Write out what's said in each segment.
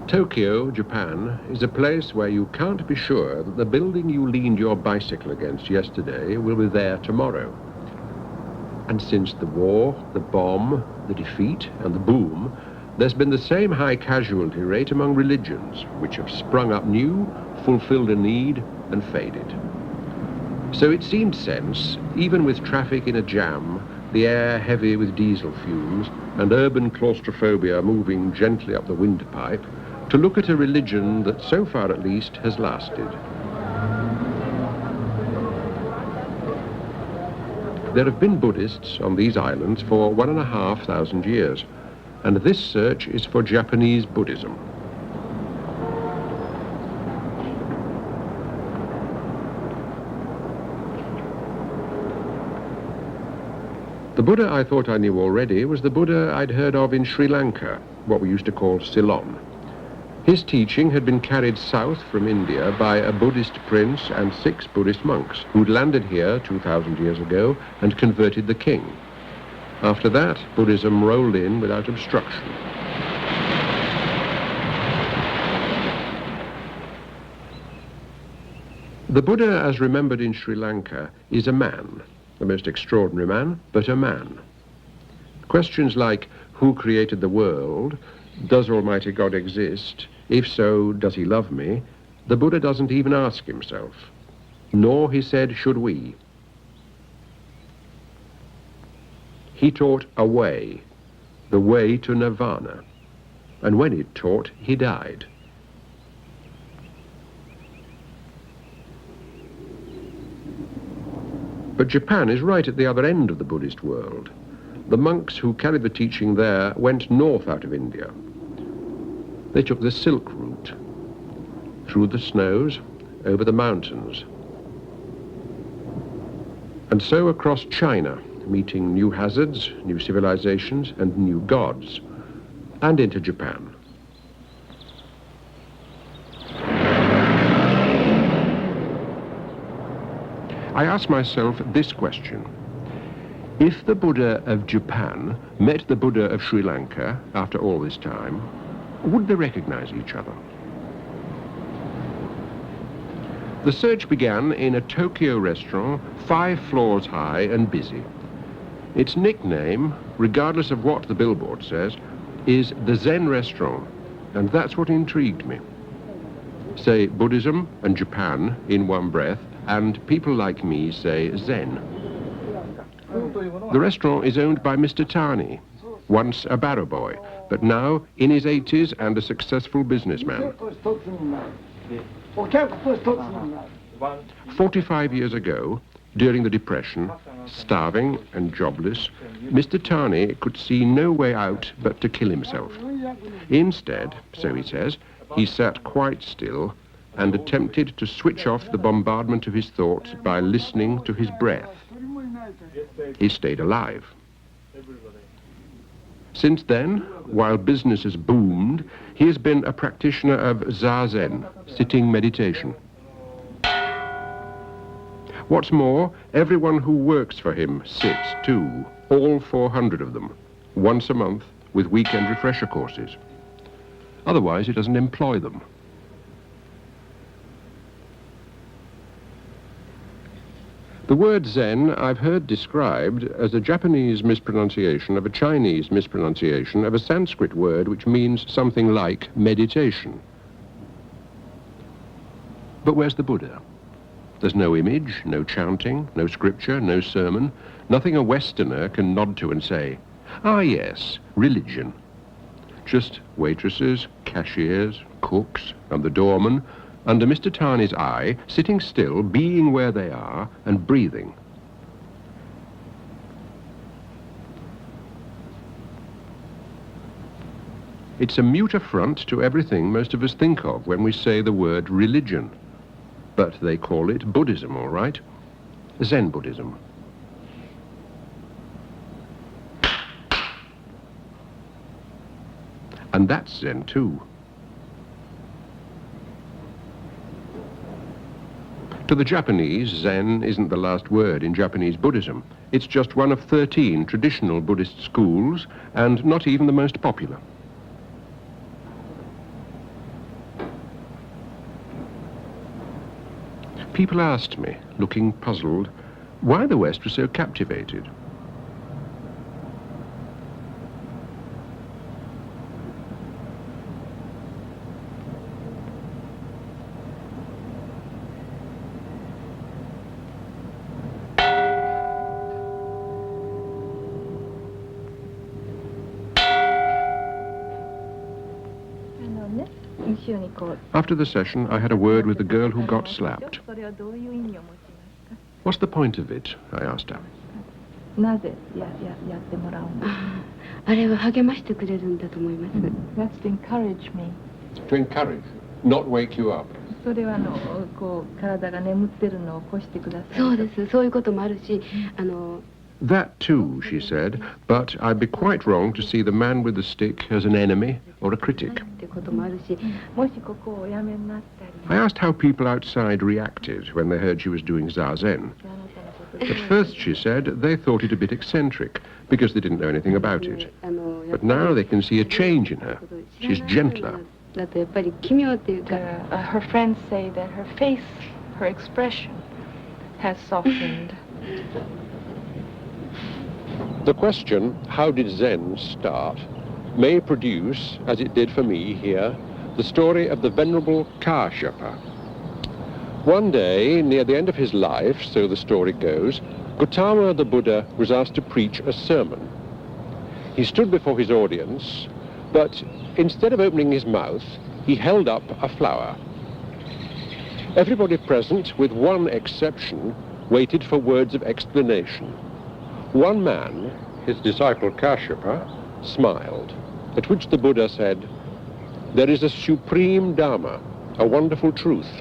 Tokyo, Japan, is a place where you can't be sure that the building you leaned your bicycle against yesterday will be there tomorrow. And since the war, the bomb, the defeat, and the boom, there's been the same high casualty rate among religions, which have sprung up new, fulfilled a need, and faded. So it seemed sense, even with traffic in a jam, the air heavy with diesel fumes, and urban claustrophobia moving gently up the windpipe, to look at a religion that, so far at least, has lasted. There have been Buddhists on these islands for 1,500 years, and this search is for Japanese Buddhism. The Buddha I thought I knew already was the Buddha I'd heard of in Sri Lanka, what we used to call Ceylon. His teaching had been carried south from India by a Buddhist prince and 6 Buddhist monks who'd landed here 2,000 years ago and converted the king. After that, Buddhism rolled in without obstruction. The Buddha, as remembered in Sri Lanka, is a man, a most extraordinary man, but a man. Questions like, who created the world? Does Almighty God exist? If so, does he love me? The Buddha doesn't even ask himself. Nor, he said, should we. He taught a way, the way to nirvana. And when he'd taught, he died. But Japan is right at the other end of the Buddhist world. The monks who carried the teaching there went north out of India. They took the Silk Route, through the snows, over the mountains, and so across China, meeting new hazards, new civilizations, and new gods, and into Japan. I asked myself this question. If the Buddha of Japan met the Buddha of Sri Lanka after all this time, would they recognize each other? The search began in a Tokyo restaurant 5 floors high and busy. Its nickname, regardless of what the billboard says, is the Zen restaurant, and that's what intrigued me. Say Buddhism and Japan in one breath, and people like me say Zen. The restaurant is owned by Mr. Tani, once a barrow boy, but now in his 80s and a successful businessman. 45 years ago, during the Depression, starving and jobless, Mr. Tani could see no way out but to kill himself. Instead, so he says, he sat quite still and attempted to switch off the bombardment of his thoughts by listening to his breath. He stayed alive. Since then, while business has boomed, he has been a practitioner of Zazen, sitting meditation. What's more, everyone who works for him sits too, all 400 of them, once a month with weekend refresher courses. Otherwise, he doesn't employ them. The word Zen I've heard described as a Japanese mispronunciation of a Chinese mispronunciation of a Sanskrit word which means something like meditation. But where's the Buddha? There's no image, no chanting, no scripture, no sermon, nothing a Westerner can nod to and say, ah yes, religion. Just waitresses, cashiers, cooks, and the doorman, under Mr. Tani's eye, sitting still, being where they are, and breathing. It's a mute affront to everything most of us think of when we say the word religion. But they call it Buddhism, all right? Zen Buddhism. And that's Zen too. To the Japanese, Zen isn't the last word in Japanese Buddhism. It's just one of 13 traditional Buddhist schools, and not even the most popular. People asked me, looking puzzled, why the West was so captivated. After the session, I had a word with the girl who got slapped. What's the point of it? I asked her. That's to encourage me. To encourage, not wake you up. That too, she said, but I'd be quite wrong to see the man with the stick as an enemy or a critic. I asked how people outside reacted when they heard she was doing Zazen. At first, she said, they thought it a bit eccentric because they didn't know anything about it. But now they can see a change in her. She's gentler. Her friends say that her face, her expression, has softened. The question, how did Zen start, may produce, as it did for me here, the story of the Venerable Kashyapa. One day, near the end of his life, so the story goes, Gautama the Buddha was asked to preach a sermon. He stood before his audience, but instead of opening his mouth, he held up a flower. Everybody present, with one exception, waited for words of explanation. One man, his disciple Kashyapa, smiled, at which the Buddha said, "There is a supreme Dharma, a wonderful truth.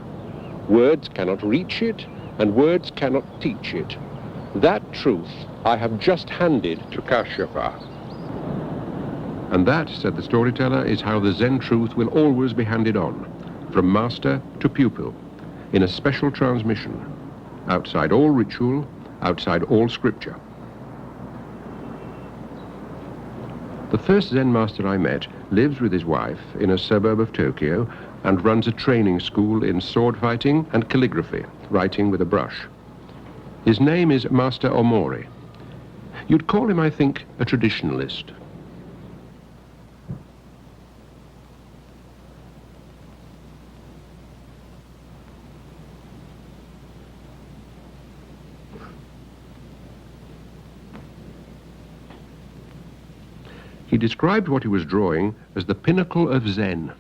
Words cannot reach it, and words cannot teach it. That truth I have just handed to Kashyapa." And that, said the storyteller, is how the Zen truth will always be handed on, from master to pupil, in a special transmission, outside all ritual, outside all scripture. The first Zen master I met lives with his wife in a suburb of Tokyo and runs a training school in sword fighting and calligraphy, writing with a brush. His name is Master Omori. You'd call him, I think, a traditionalist. He described what he was drawing as the pinnacle of Zen.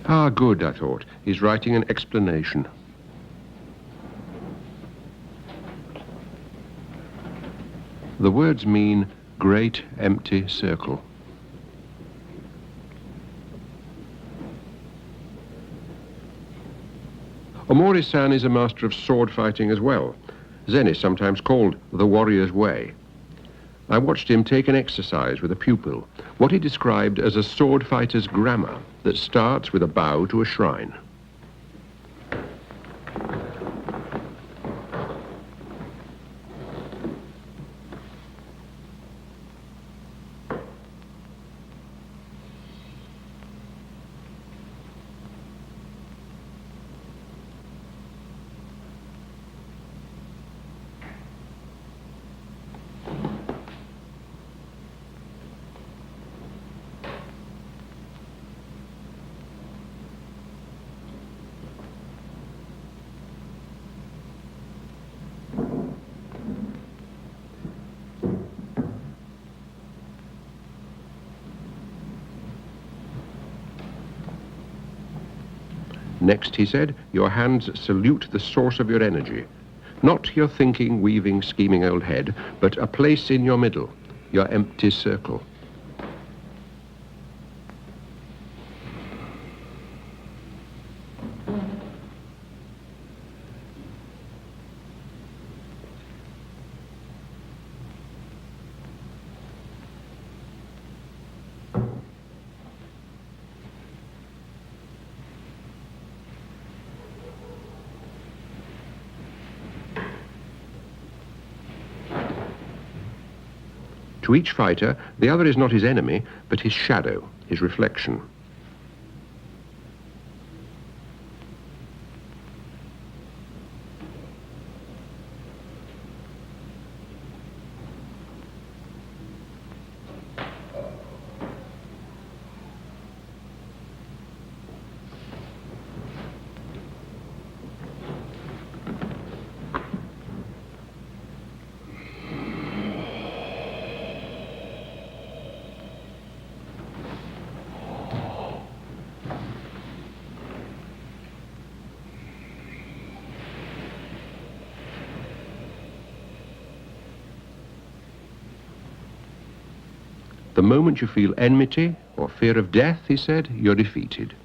Ah, good, I thought. He's writing an explanation. The words mean great empty circle. Omori-san is a master of sword fighting as well. Zen is sometimes called the warrior's way. I watched him take an exercise with a pupil, what he described as a sword fighter's grammar that starts with a bow to a shrine. Next, he said, your hands salute the source of your energy. Not your thinking, weaving, scheming old head, but a place in your middle, your empty circle. To each fighter, the other is not his enemy, but his shadow, his reflection. The moment you feel enmity or fear of death, he said, you're defeated.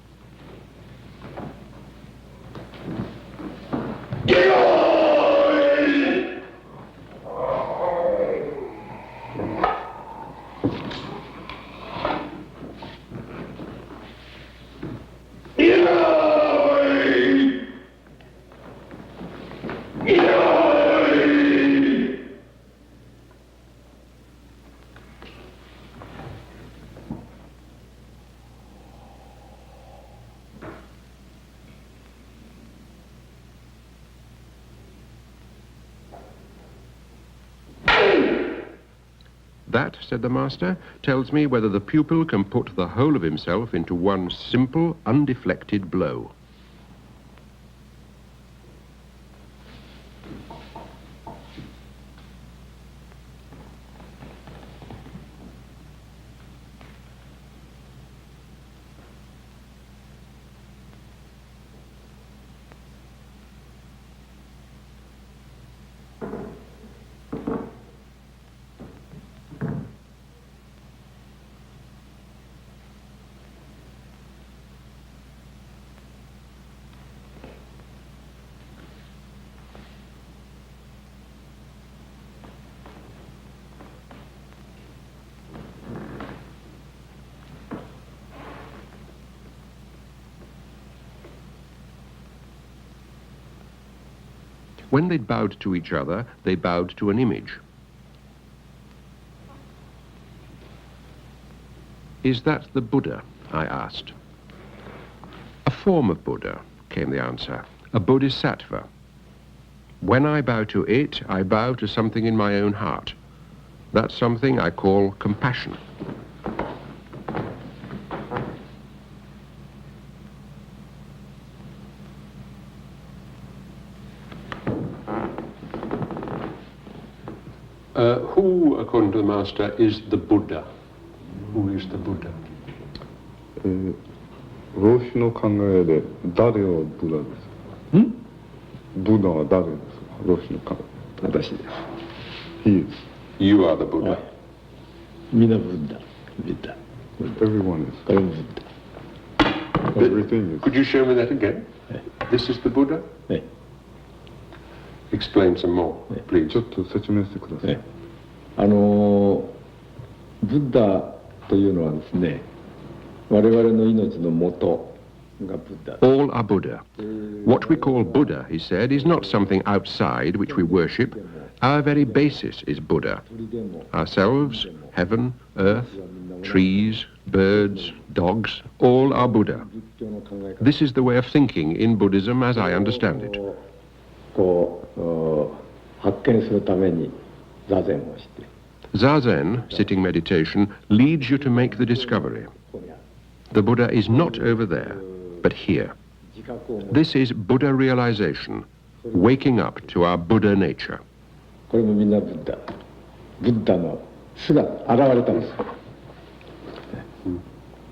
That, said the master, tells me whether the pupil can put the whole of himself into one simple, undeflected blow. When they'd bowed to each other, they bowed to an image. Is that the Buddha? I asked. A form of Buddha, came the answer, a bodhisattva. When I bow to it, I bow to something in my own heart. That something I call compassion. Who, according to the master, is the Buddha? Who is the Buddha? 老子の考えで誰をブダです。ん？ブダは誰ですか？老子の考え。私です。He is. You are the Buddha. みんなブッダ。ブッダ。 Everyone is. これもブッダ。 Everything is. Could you show me that again? This is the Buddha? Explain some more, please. ちょっと説明してください。ブッダというのはですね、我々の命の元がブッダ。 All are Buddha. What we call Buddha, he said, is not something outside which we worship. Our very basis is Buddha. Ourselves, heaven, earth, trees, birds, dogs, all are Buddha. This is the way of thinking in Buddhism as I understand it. 発見するために座禅をして。 Zazen, sitting meditation, leads you to make the discovery. The Buddha is not over there, but here. This is Buddha realization, waking up to our Buddha nature. これもみんなブッダ。ブッダの姿、現れたんです。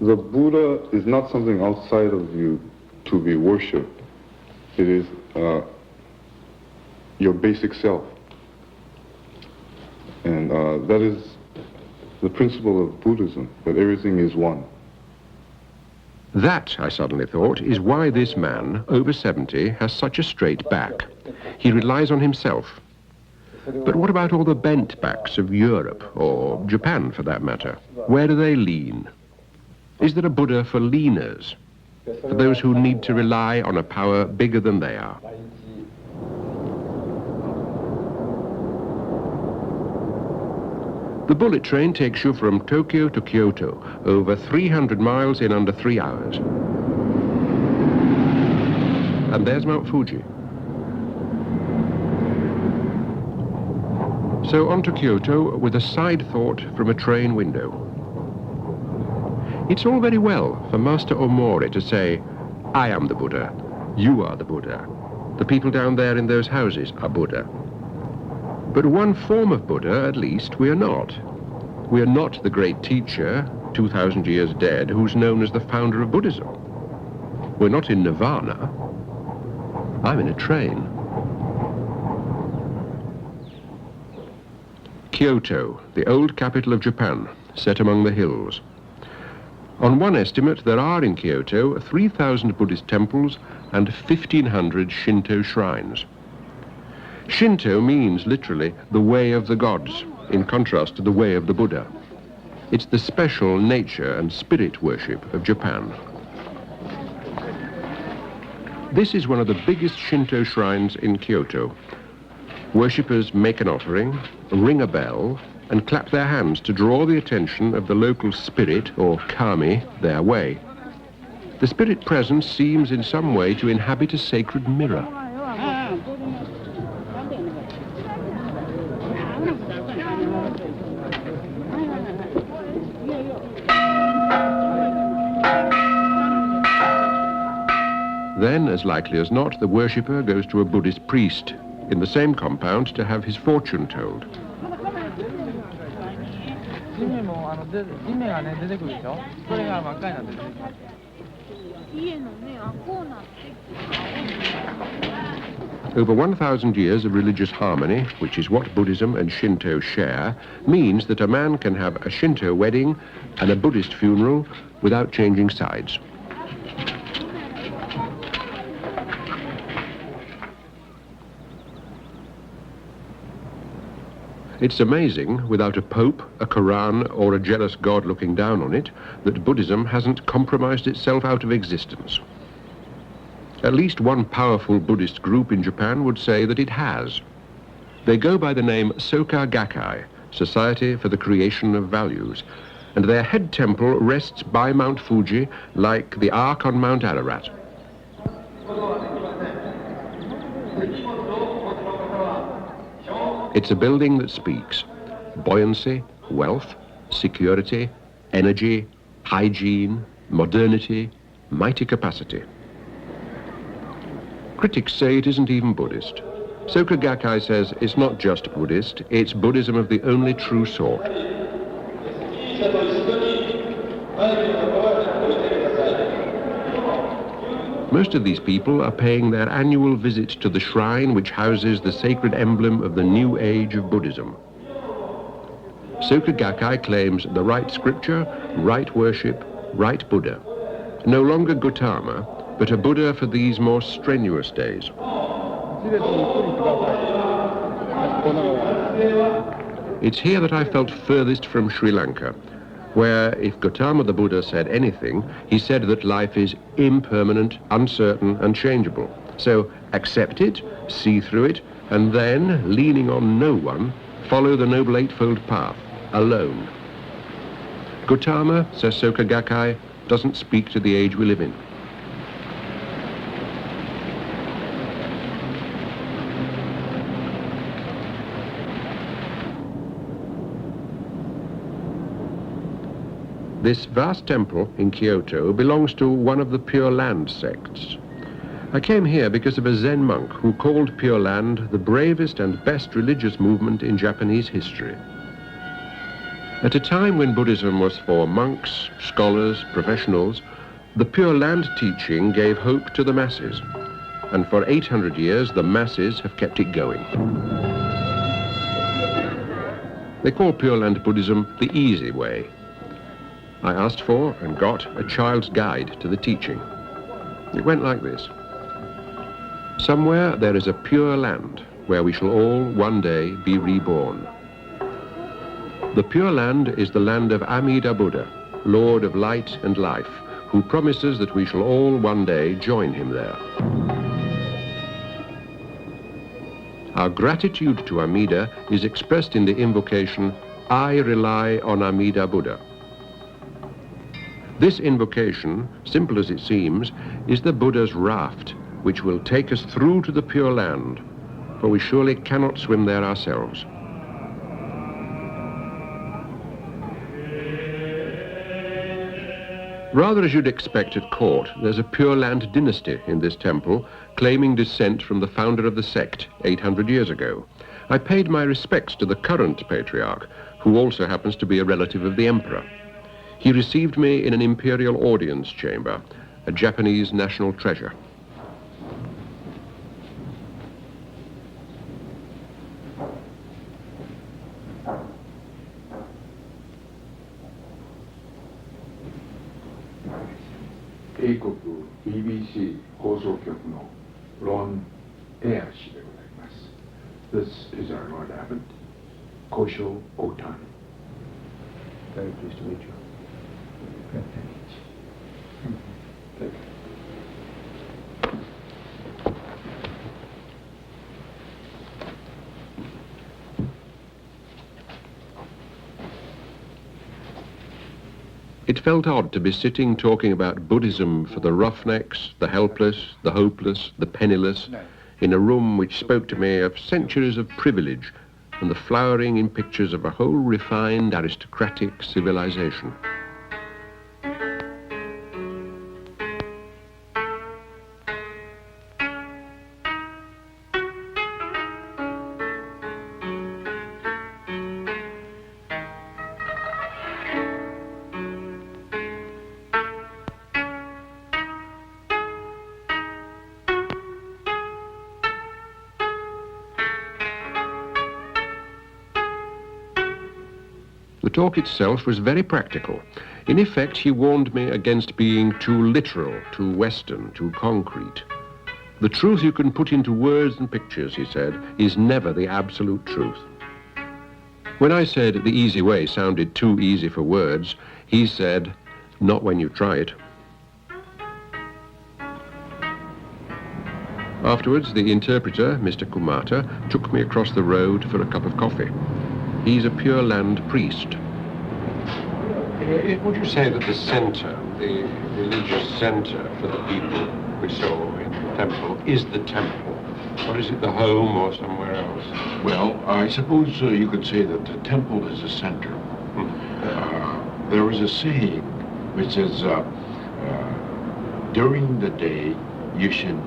The Buddha is not something outside of you to be worshipped. It is your basic self. And that is the principle of Buddhism, that everything is one. That, I suddenly thought, is why this man, over 70, has such a straight back. He relies on himself. But what about all the bent backs of Europe, or Japan for that matter? Where do they lean? Is there a Buddha for leaners? For those who need to rely on a power bigger than they are? The bullet train takes you from Tokyo to Kyoto, over 300 miles in under 3 hours. And there's Mount Fuji. So on to Kyoto with a side thought from a train window. It's all very well for Master Omori to say, I am the Buddha, you are the Buddha, the people down there in those houses are Buddha. But one form of Buddha, at least, we are not. We are not the great teacher, 2,000 years dead, who's known as the founder of Buddhism. We're not in Nirvana. I'm in a train. Kyoto, the old capital of Japan, set among the hills. On one estimate, there are in Kyoto 3,000 Buddhist temples and 1,500 Shinto shrines. Shinto means literally the way of the gods, in contrast to the way of the Buddha. It's the special nature and spirit worship of Japan. This is one of the biggest Shinto shrines in Kyoto. Worshippers make an offering, ring a bell, and clap their hands to draw the attention of the local spirit, or kami, their way. The spirit present seems in some way to inhabit a sacred mirror. Then, as likely as not, the worshipper goes to a Buddhist priest in the same compound to have his fortune told. Over 1,000 years of religious harmony, which is what Buddhism and Shinto share, means that a man can have a Shinto wedding and a Buddhist funeral without changing sides. It's amazing, without a pope, a Quran, or a jealous God looking down on it, that Buddhism hasn't compromised itself out of existence. At least one powerful Buddhist group in Japan would say that it has. They go by the name Soka Gakkai, Society for the Creation of Values, and their head temple rests by Mount Fuji like the Ark on Mount Ararat. It's a building that speaks. Buoyancy, wealth, security, energy, hygiene, modernity, mighty capacity. Critics say it isn't even Buddhist. Soka Gakkai says it's not just Buddhist, it's Buddhism of the only true sort. Most of these people are paying their annual visit to the shrine which houses the sacred emblem of the new age of Buddhism. Soka Gakkai claims the right scripture, right worship, right Buddha. No longer Gautama, but a Buddha for these more strenuous days. It's here that I felt furthest from Sri Lanka, where if Gautama the Buddha said anything, he said that life is impermanent, uncertain, and changeable. So accept it, see through it, and then, leaning on no one, follow the Noble Eightfold Path, alone. Gautama, says Soka Gakkai, doesn't speak to the age we live in. This vast temple in Kyoto belongs to one of the Pure Land sects. I came here because of a Zen monk who called Pure Land the bravest and best religious movement in Japanese history. At a time when Buddhism was for monks, scholars, professionals, the Pure Land teaching gave hope to the masses. And for 800 years, the masses have kept it going. They call Pure Land Buddhism the easy way. I asked for and got a child's guide to the teaching. It went like this. Somewhere there is a pure land where we shall all one day be reborn. The Pure Land is the land of Amida Buddha, Lord of light and life, who promises that we shall all one day join him there. Our gratitude to Amida is expressed in the invocation, I rely on Amida Buddha. This invocation, simple as it seems, is the Buddha's raft, which will take us through to the Pure Land, for we surely cannot swim there ourselves. Rather as you'd expect at court, there's a Pure Land dynasty in this temple, claiming descent from the founder of the sect 800 years ago. I paid my respects to the current patriarch, who also happens to be a relative of the emperor. He received me in an imperial audience chamber, a Japanese national treasure. BBC 放送局のロン・エア氏でございます。This is our Lord Abbot, Kosho Otani. Very pleased to meet you. Thank you. It felt odd to be sitting talking about Buddhism for the roughnecks, the helpless, the hopeless, the penniless, in a room which spoke to me of centuries of privilege and the flowering in pictures of a whole refined aristocratic civilization. The talk itself was very practical. In effect, he warned me against being too literal, too Western, too concrete. The truth you can put into words and pictures, he said, is never the absolute truth. When I said the easy way sounded too easy for words, he said, not when you try it. Afterwards, the interpreter, Mr. Kumata, took me across the road for a cup of coffee. He's a Pure Land priest. Would you say that the center, the religious center for the people we saw in the temple, is the temple? Or is it the home or somewhere else? Well, I suppose you could say that the temple is the center. There is a saying which says, during the day you should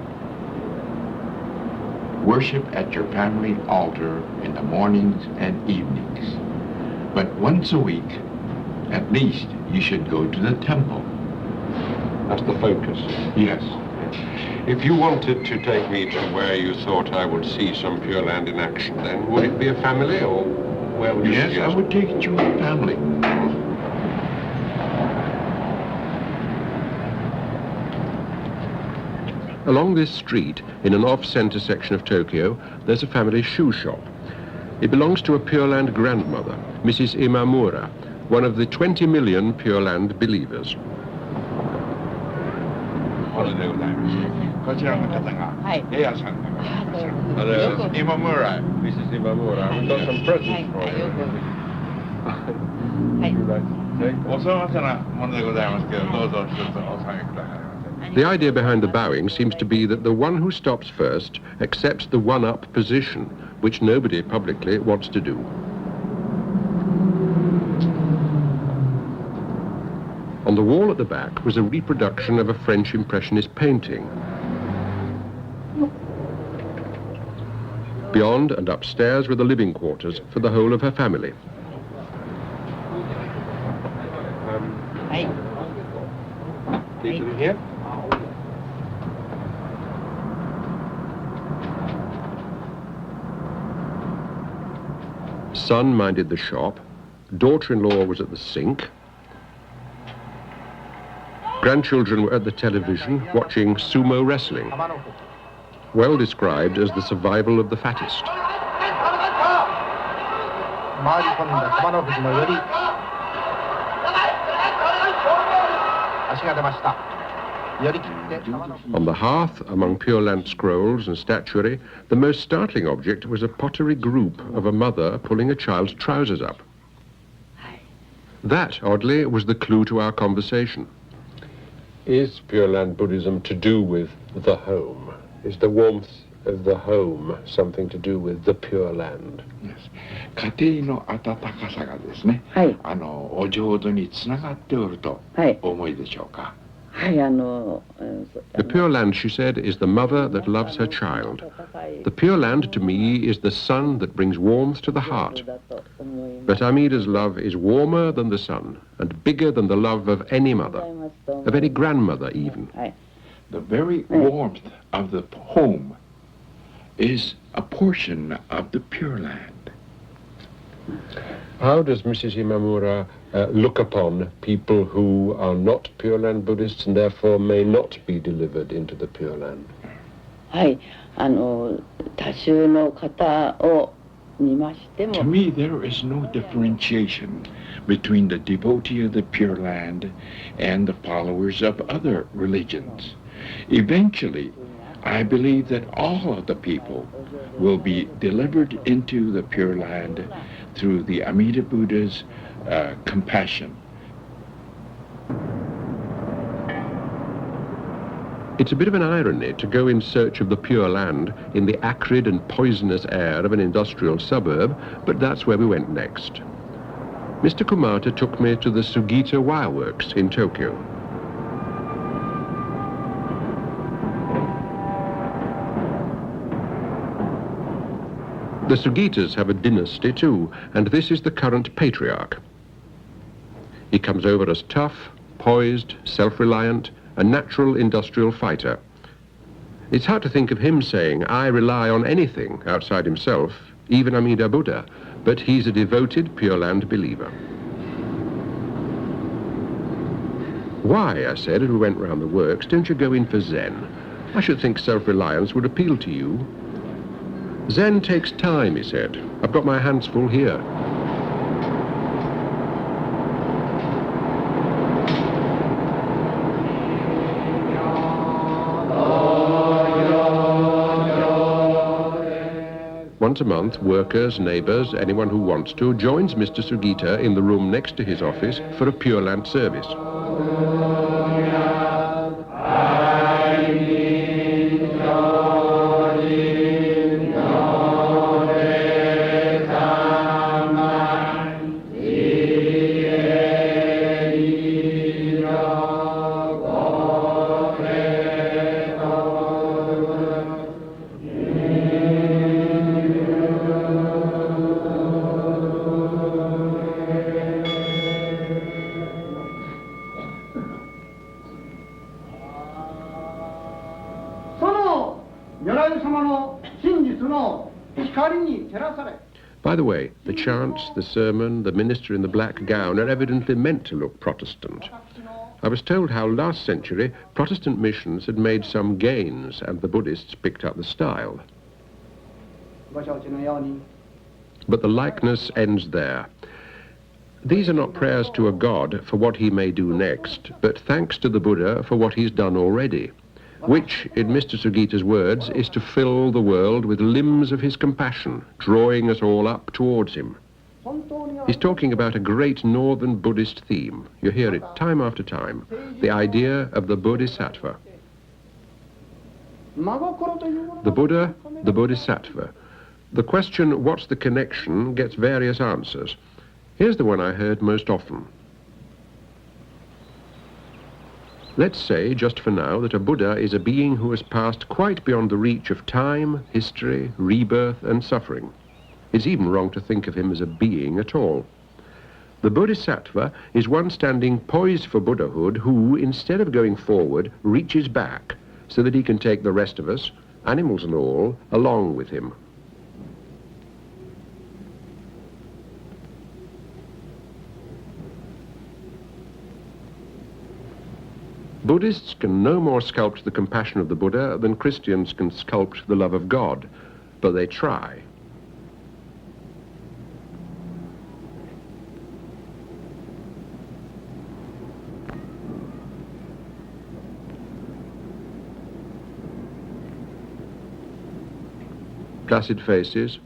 worship at your family altar in the mornings and evenings. But once a week, at least, you should go to the temple. That's the focus. Yes. If you wanted to take me to where you thought I would see some Pure Land in action, then would it be a family, or where would you Yes, suggest? I would take it to a family. Along this street, in an off-center section of Tokyo, there's a family shoe shop. It belongs to a Pure Land grandmother, Mrs. Imamura, one of the 20 million Pure Land believers. こちらの方がエアさんでございます。今村 Mrs. Imamura, we've got some presents for you. お粗末なものでございますけど、どうぞ一つお下げください。 The idea behind the bowing seems to be that the one who stops first accepts the one-up position, which nobody publicly wants to do. On the wall at the back was a reproduction of a French Impressionist painting. Beyond and upstairs were the living quarters for the whole of her family. Need to be here? Son minded the shop, daughter-in-law was at the sink, grandchildren were at the television watching sumo wrestling, well described as the survival of the fattest. On the hearth, among Pure Land scrolls and statuary, the most startling object was a pottery group of a mother pulling a child's trousers up. That, oddly, was the clue to our conversation. Is Pure Land Buddhism to do with the home? Is the warmth of the home something to do with the Pure Land? Yes. 家庭の温かさがですね、はい。お浄土につながっておるとお思いでしょうか。はい、The Pure Land, she said, is the mother that loves her child. The Pure Land, to me, is the sun that brings warmth to the heart. But Amida's love is warmer than the sun, and bigger than the love of any mother, of any grandmother even. The very warmth of the home is a portion of the Pure Land. How does Mrs. Imamura look upon people who are not Pure Land Buddhists and therefore may not be delivered into the Pure Land? はい、多種の方を見ましても。To me, there is no differentiation between the devotee of the Pure Land and the followers of other religions. Eventually, I believe that all of the people will be delivered into the Pure Land through the Amida Buddha's compassion. It's a bit of an irony to go in search of the Pure Land in the acrid and poisonous air of an industrial suburb, but that's where we went next. Mr. Kumata took me to the Sugita Wire Works in Tokyo. The Sugitas have a dynasty too, and this is the current patriarch. He comes over as tough, poised, self-reliant, a natural industrial fighter. It's hard to think of him saying, I rely on anything outside himself, even Amida Buddha, but he's a devoted Pure Land believer. Why, I said as we went round the works, don't you go in for Zen? I should think self-reliance would appeal to you. Zen takes time, he said. I've got my hands full here. Once a month, workers, neighbours, anyone who wants to, joins Mr. Sugita in the room next to his office for a Pure Land service. By the way, the chants, the sermon, the minister in the black gown are evidently meant to look Protestant. I was told how last century Protestant missions had made some gains and the Buddhists picked up the style. But the likeness ends there. These are not prayers to a god for what he may do next, but thanks to the Buddha for what he's done already, which, in Mr. Sugita's words, is to fill the world with limbs of his compassion, drawing us all up towards him. He's talking about a great northern Buddhist theme. You hear it time after time, the idea of the Bodhisattva. The Buddha, the Bodhisattva. The question, what's the connection, gets various answers. Here's the one I heard most often. Let's say, just for now, that a Buddha is a being who has passed quite beyond the reach of time, history, rebirth, and suffering. It's even wrong to think of him as a being at all. The Bodhisattva is one standing poised for Buddhahood who, instead of going forward, reaches back so that he can take the rest of us, animals and all, along with him. Buddhists can no more sculpt the compassion of the Buddha than Christians can sculpt the love of God, but they try. Placid faces,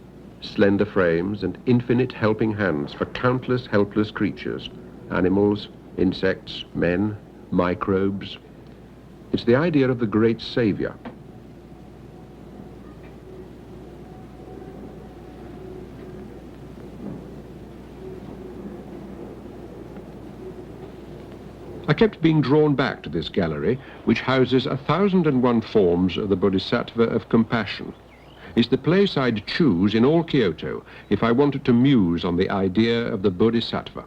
slender frames, and infinite helping hands for countless helpless creatures. animals, insects, men, microbes. It's the idea of the great saviour. I kept being drawn back to this gallery, which houses 1,001 forms of the Bodhisattva of compassion. It's the place I'd choose in all Kyoto if I wanted to muse on the idea of the Bodhisattva.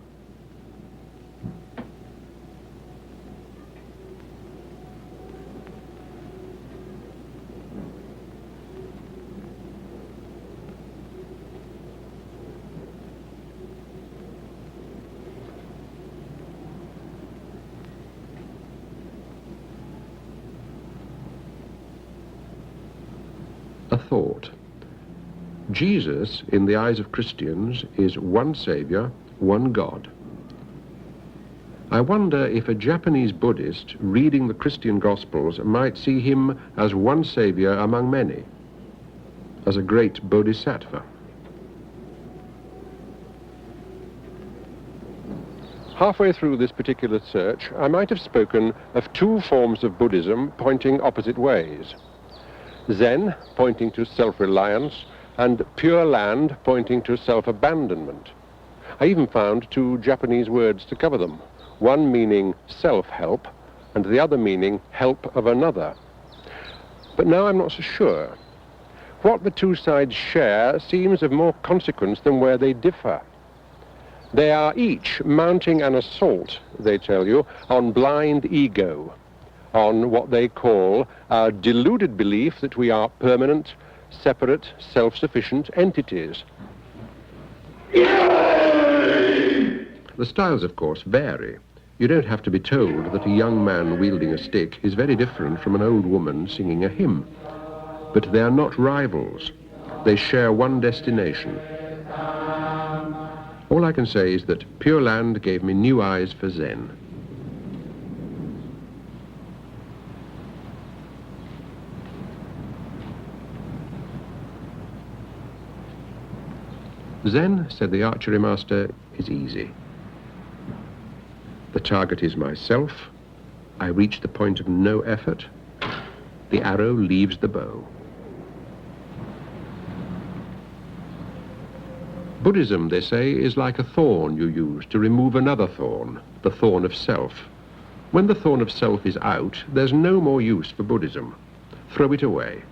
A thought. Jesus, in the eyes of Christians, is one Saviour, one God. I wonder if a Japanese Buddhist reading the Christian Gospels might see him as one Saviour among many, as a great Bodhisattva. Halfway through this particular search, I might have spoken of two forms of Buddhism pointing opposite ways. Zen, pointing to self-reliance, and Pure Land, pointing to self-abandonment. I even found two Japanese words to cover them, one meaning self-help, and the other meaning help of another. But now I'm not so sure. What the two sides share seems of more consequence than where they differ. They are each mounting an assault, they tell you, on blind ego, on what they call our deluded belief that we are permanent, separate, self-sufficient entities. The styles, of course, vary. You don't have to be told that a young man wielding a stick is very different from an old woman singing a hymn. But they are not rivals. They share one destination. All I can say is that Pure Land gave me new eyes for Zen. Zen, said the archery master, is easy. The target is myself. I reach the point of no effort. The arrow leaves the bow. Buddhism, they say, is like a thorn you use to remove another thorn, the thorn of self. When the thorn of self is out, there's no more use for Buddhism. Throw it away.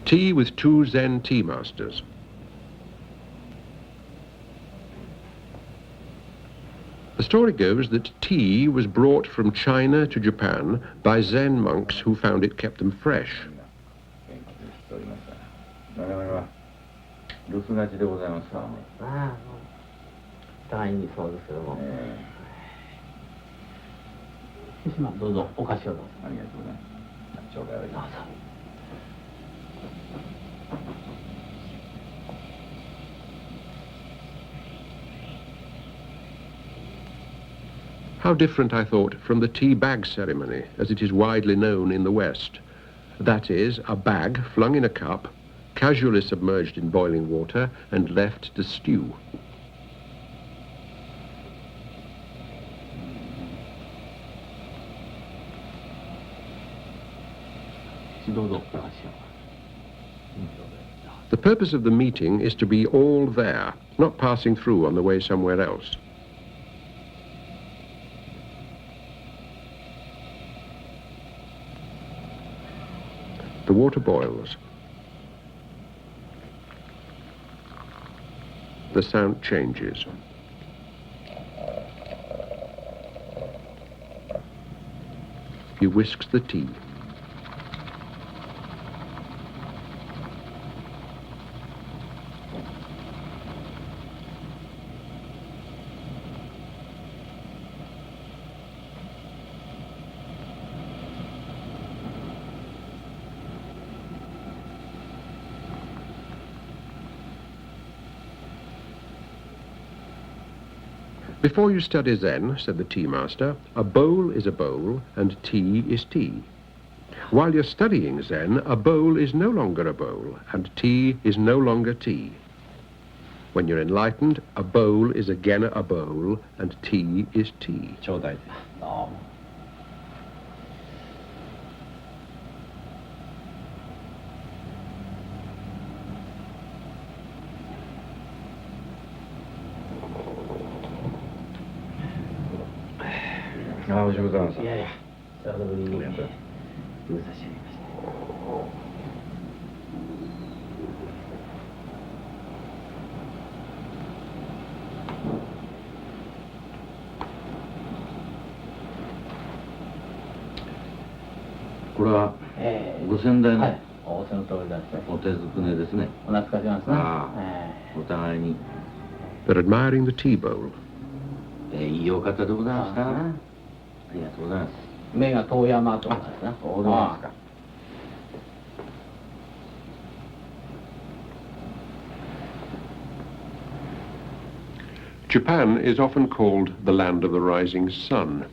Tea with two Zen tea masters. The story goes that tea was brought from China to Japan by Zen monks who found it kept them fresh. How different, I thought, from the tea bag ceremony, as it is widely known in the West. That is, a bag flung in a cup, casually submerged in boiling water, and left to stew. The purpose of the meeting is to be all there, not passing through on the way somewhere else. The water boils. The sound changes. He whisks the tea. Before you study Zen, said the tea master, a bowl is a bowl and tea is tea. While you're studying Zen, a bowl is no longer a bowl and tea is no longer tea. When you're enlightened, a bowl is again a bowl and tea is tea. 頂戴です。どうも。あ、お仕事ございます。いやいや、久しぶりに見させていただきました。これはご先代の、はい、おその通りだってお手づくねですね。お懐かしますね。お互いに、They're admiring the tea bowl. いいお方でございました。ありがとうございます。目が遠山とかですね。そうですか。Japan is often called the land of the rising sun.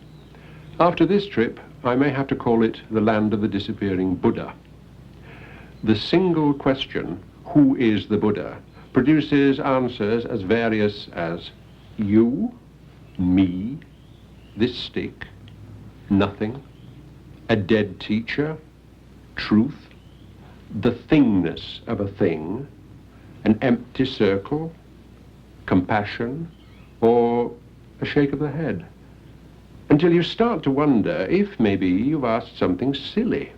After this trip, I may have to call it the land of the disappearing Buddha. The single question, who is the Buddha, produces answers as various as you, me, this stick, nothing, a dead teacher, truth, the thingness of a thing, an empty circle, compassion, or a shake of the head, until you start to wonder if maybe you've asked something silly.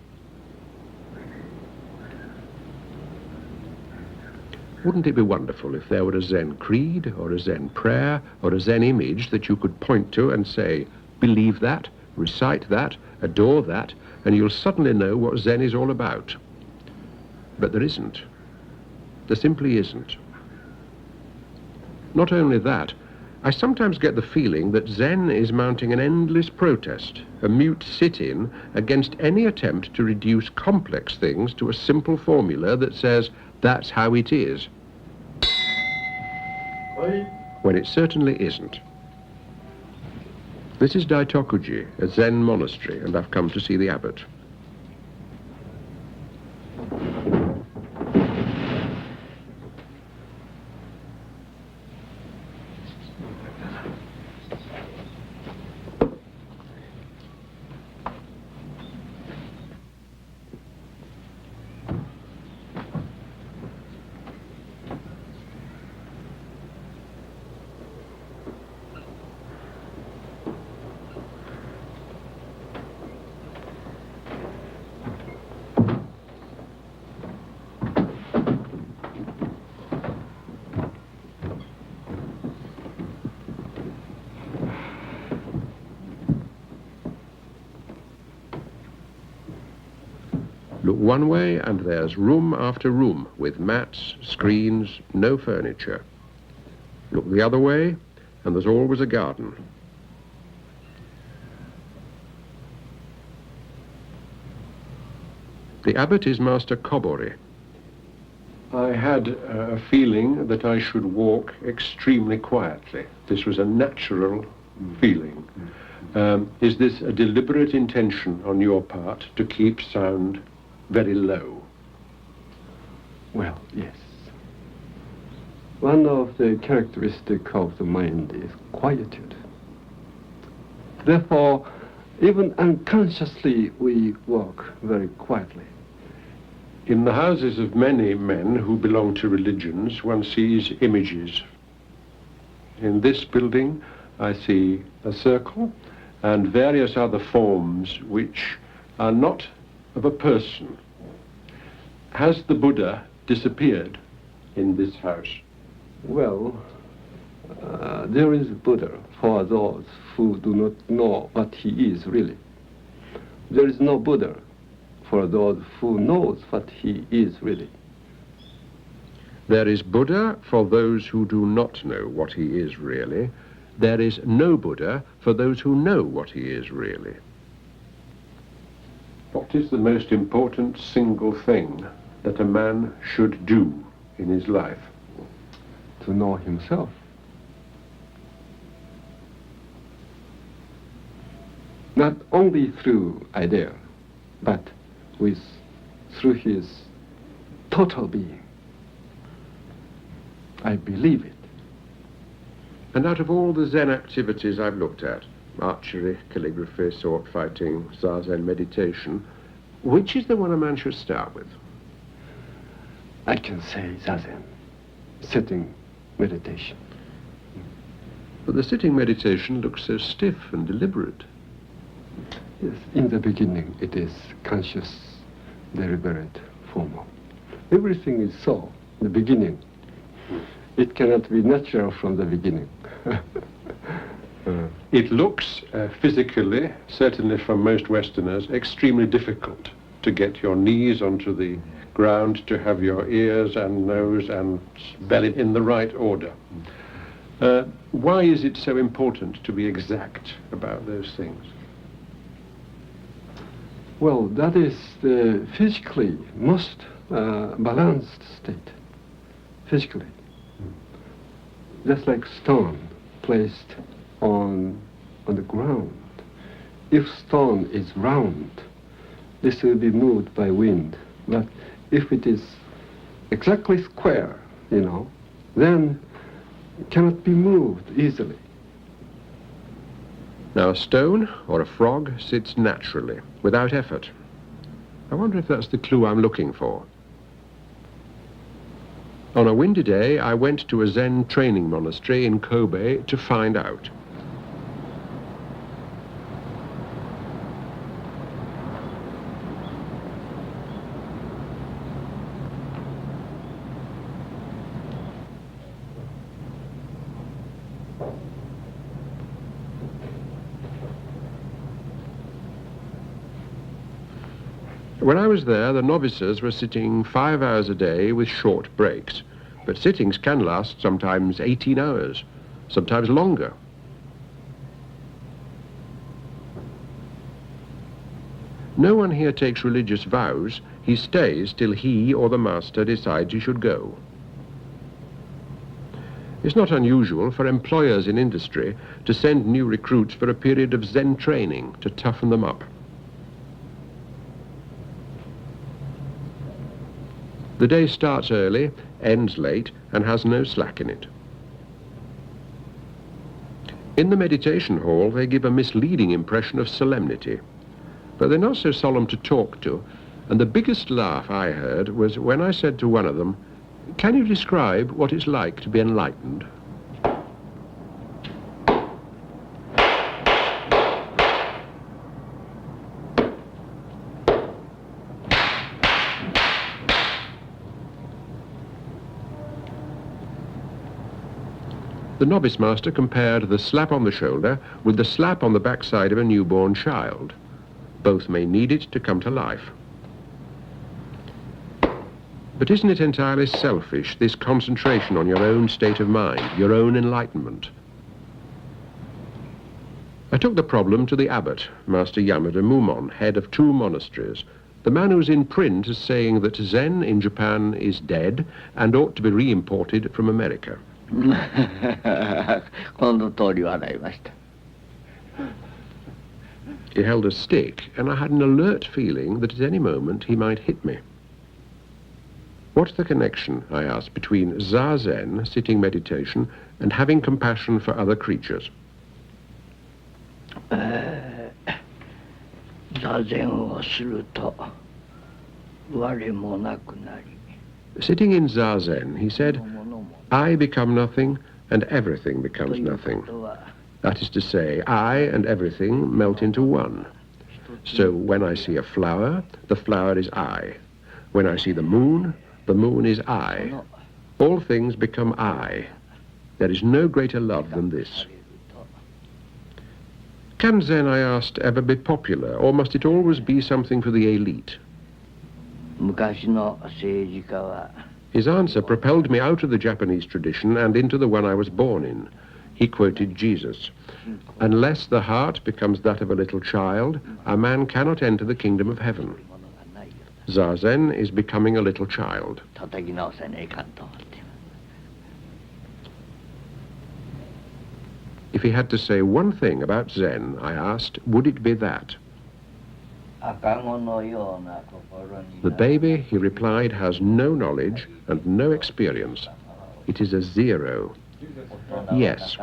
Wouldn't it be wonderful if there were a Zen creed, or a Zen prayer, or a Zen image that you could point to and say, believe that, recite that, adore that, and you'll suddenly know what Zen is all about? But there isn't. There simply isn't. Not only that, I sometimes get the feeling that Zen is mounting an endless protest, a mute sit-in against any attempt to reduce complex things to a simple formula that says, that's how it is. When it certainly isn't. This is Daitokuji, a Zen monastery, and I've come to see the abbot. Look one way and there's room after room with mats, screens, no furniture. Look the other way and there's always a garden. The abbot is Master Kobori. I had a feeling that I should walk extremely quietly. This was a natural feeling. Is this a deliberate intention on your part to keep sound very low? Well, yes. One of the characteristics of the mind is quietude. Therefore, even unconsciously, we walk very quietly. In the houses of many men who belong to religions, one sees images. In this building, I see a circle and various other forms which are not of a person. Has the Buddha disappeared in this house? Well, there is Buddha for those who do not know what he is really. There is no Buddha for those who knows what he is really. There is Buddha for those who do not know what he is really. There is no Buddha for those who know what he is really. What is the most important single thing that a man should do in his life? To know himself. not only through idea, but through his total being. I believe it. And out of all the Zen activities I've looked at, archery, calligraphy, sword fighting, Zazen meditation, which is the one a man should start with? I can say Zazen, sitting meditation. But the sitting meditation looks so stiff and deliberate. Yes, in the beginning it is conscious, deliberate, formal. Everything is so, in the beginning. It cannot be natural from the beginning. It looks physically, certainly from most Westerners, extremely difficult to get your knees onto the ground, to have your ears and nose and belly in the right order. Why is it so important to be exact about those things? Well, that is the physically most balanced state. Physically. Just like stone placed on the ground. If stone is round, this will be moved by wind. But if it is exactly square, then it cannot be moved easily. Now a stone or a frog sits naturally, without effort. I wonder if that's the clue I'm looking for. On a windy day, I went to a Zen training monastery in Kobe to find out. When I was there, the novices were sitting 5 hours a day with short breaks. But sittings can last sometimes 18 hours, sometimes longer. No one here takes religious vows. He stays till he or the master decides he should go. It's not unusual for employers in industry to send new recruits for a period of Zen training to toughen them up. The day starts early, ends late, and has no slack in it. In the meditation hall, they give a misleading impression of solemnity. But they're not so solemn to talk to, and the biggest laugh I heard was when I said to one of them, "Can you describe what it's like to be enlightened?" The novice master compared the slap on the shoulder with the slap on the backside of a newborn child. Both may need it to come to life. But isn't it entirely selfish, this concentration on your own state of mind, your own enlightenment? I took the problem to the abbot, Master Yamada Mumon, head of 2 monasteries, the man who's in print as saying that Zen in Japan is dead and ought to be re-imported from America. He held a stick, and I had an alert feeling that at any moment he might hit me. What's the connection, I asked, between Zazen, sitting meditation, and having compassion for other creatures? Sitting in Zazen, he said, I become nothing, and everything becomes nothing. That is to say, I and everything melt into one. So when I see a flower, the flower is I. When I see the moon is I. All things become I. There is no greater love than this. Can Zen, I asked, ever be popular, or must it always be something for the elite? His answer propelled me out of the Japanese tradition and into the one I was born in. He quoted Jesus. Unless the heart becomes that of a little child, a man cannot enter the kingdom of heaven. Zazen is becoming a little child. If he had to say one thing about Zen, I asked, would it be that? The baby, he replied, has no knowledge and no experience. It is a zero. Yes.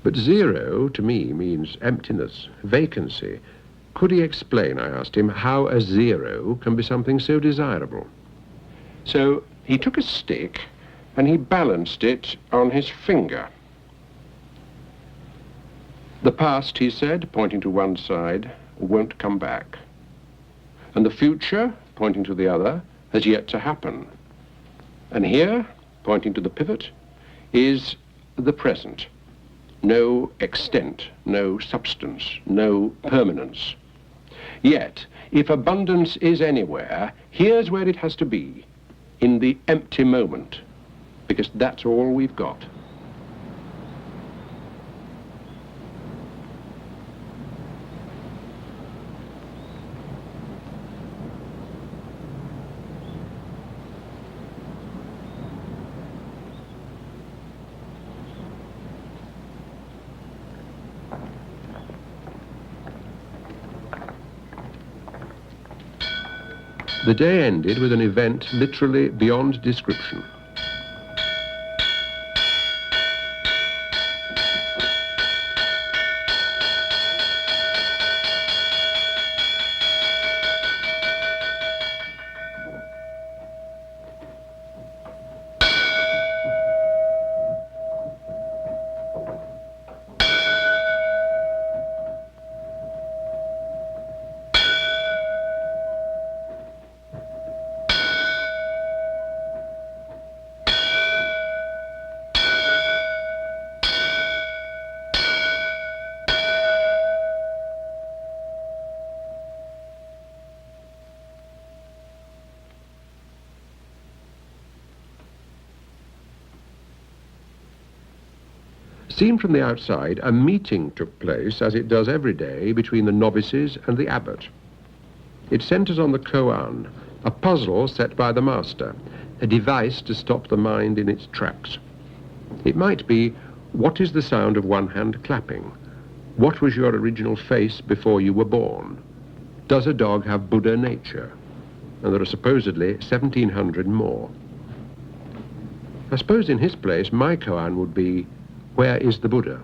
But zero, to me, means emptiness, vacancy. Could he explain, I asked him, how a zero can be something so desirable? So he took a stick and he balanced it on his finger. The past, he said, pointing to one side, won't come back. And the future, pointing to the other, has yet to happen. And here, pointing to the pivot, is the present. No extent, no substance, no permanence. Yet, if abundance is anywhere, here's where it has to be, in the empty moment, because that's all we've got. The day ended with an event literally beyond description. Seen from the outside, a meeting took place, as it does every day, between the novices and the abbot. It centres on the koan, a puzzle set by the master, a device to stop the mind in its tracks. It might be, what is the sound of one hand clapping? What was your original face before you were born? Does a dog have Buddha nature? And there are supposedly 1,700 more. I suppose in his place, my koan would be, where is the Buddha?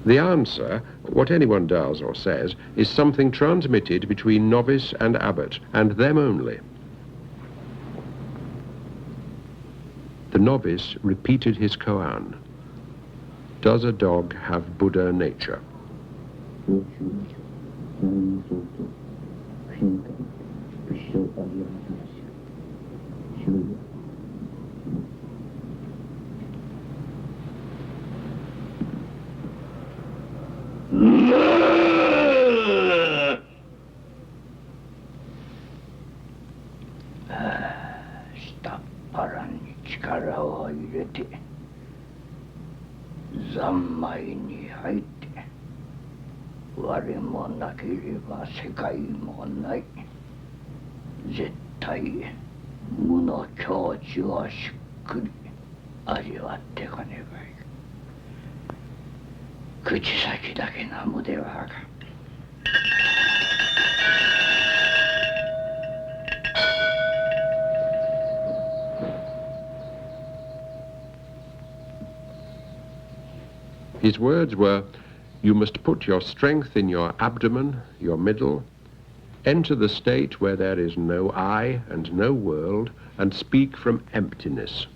The answer, what anyone does or says, is something transmitted between novice and abbot, and them only. The novice repeated his koan. Does a dog have Buddha nature?下っ腹に力を入れて三昧に入って我もなければ世界もない絶対無の境地をしっくり味わってかねばいかん口先だけな無ではあかんHis words were, you must put your strength in your abdomen, your middle, enter the state where there is no I and no world, and speak from emptiness.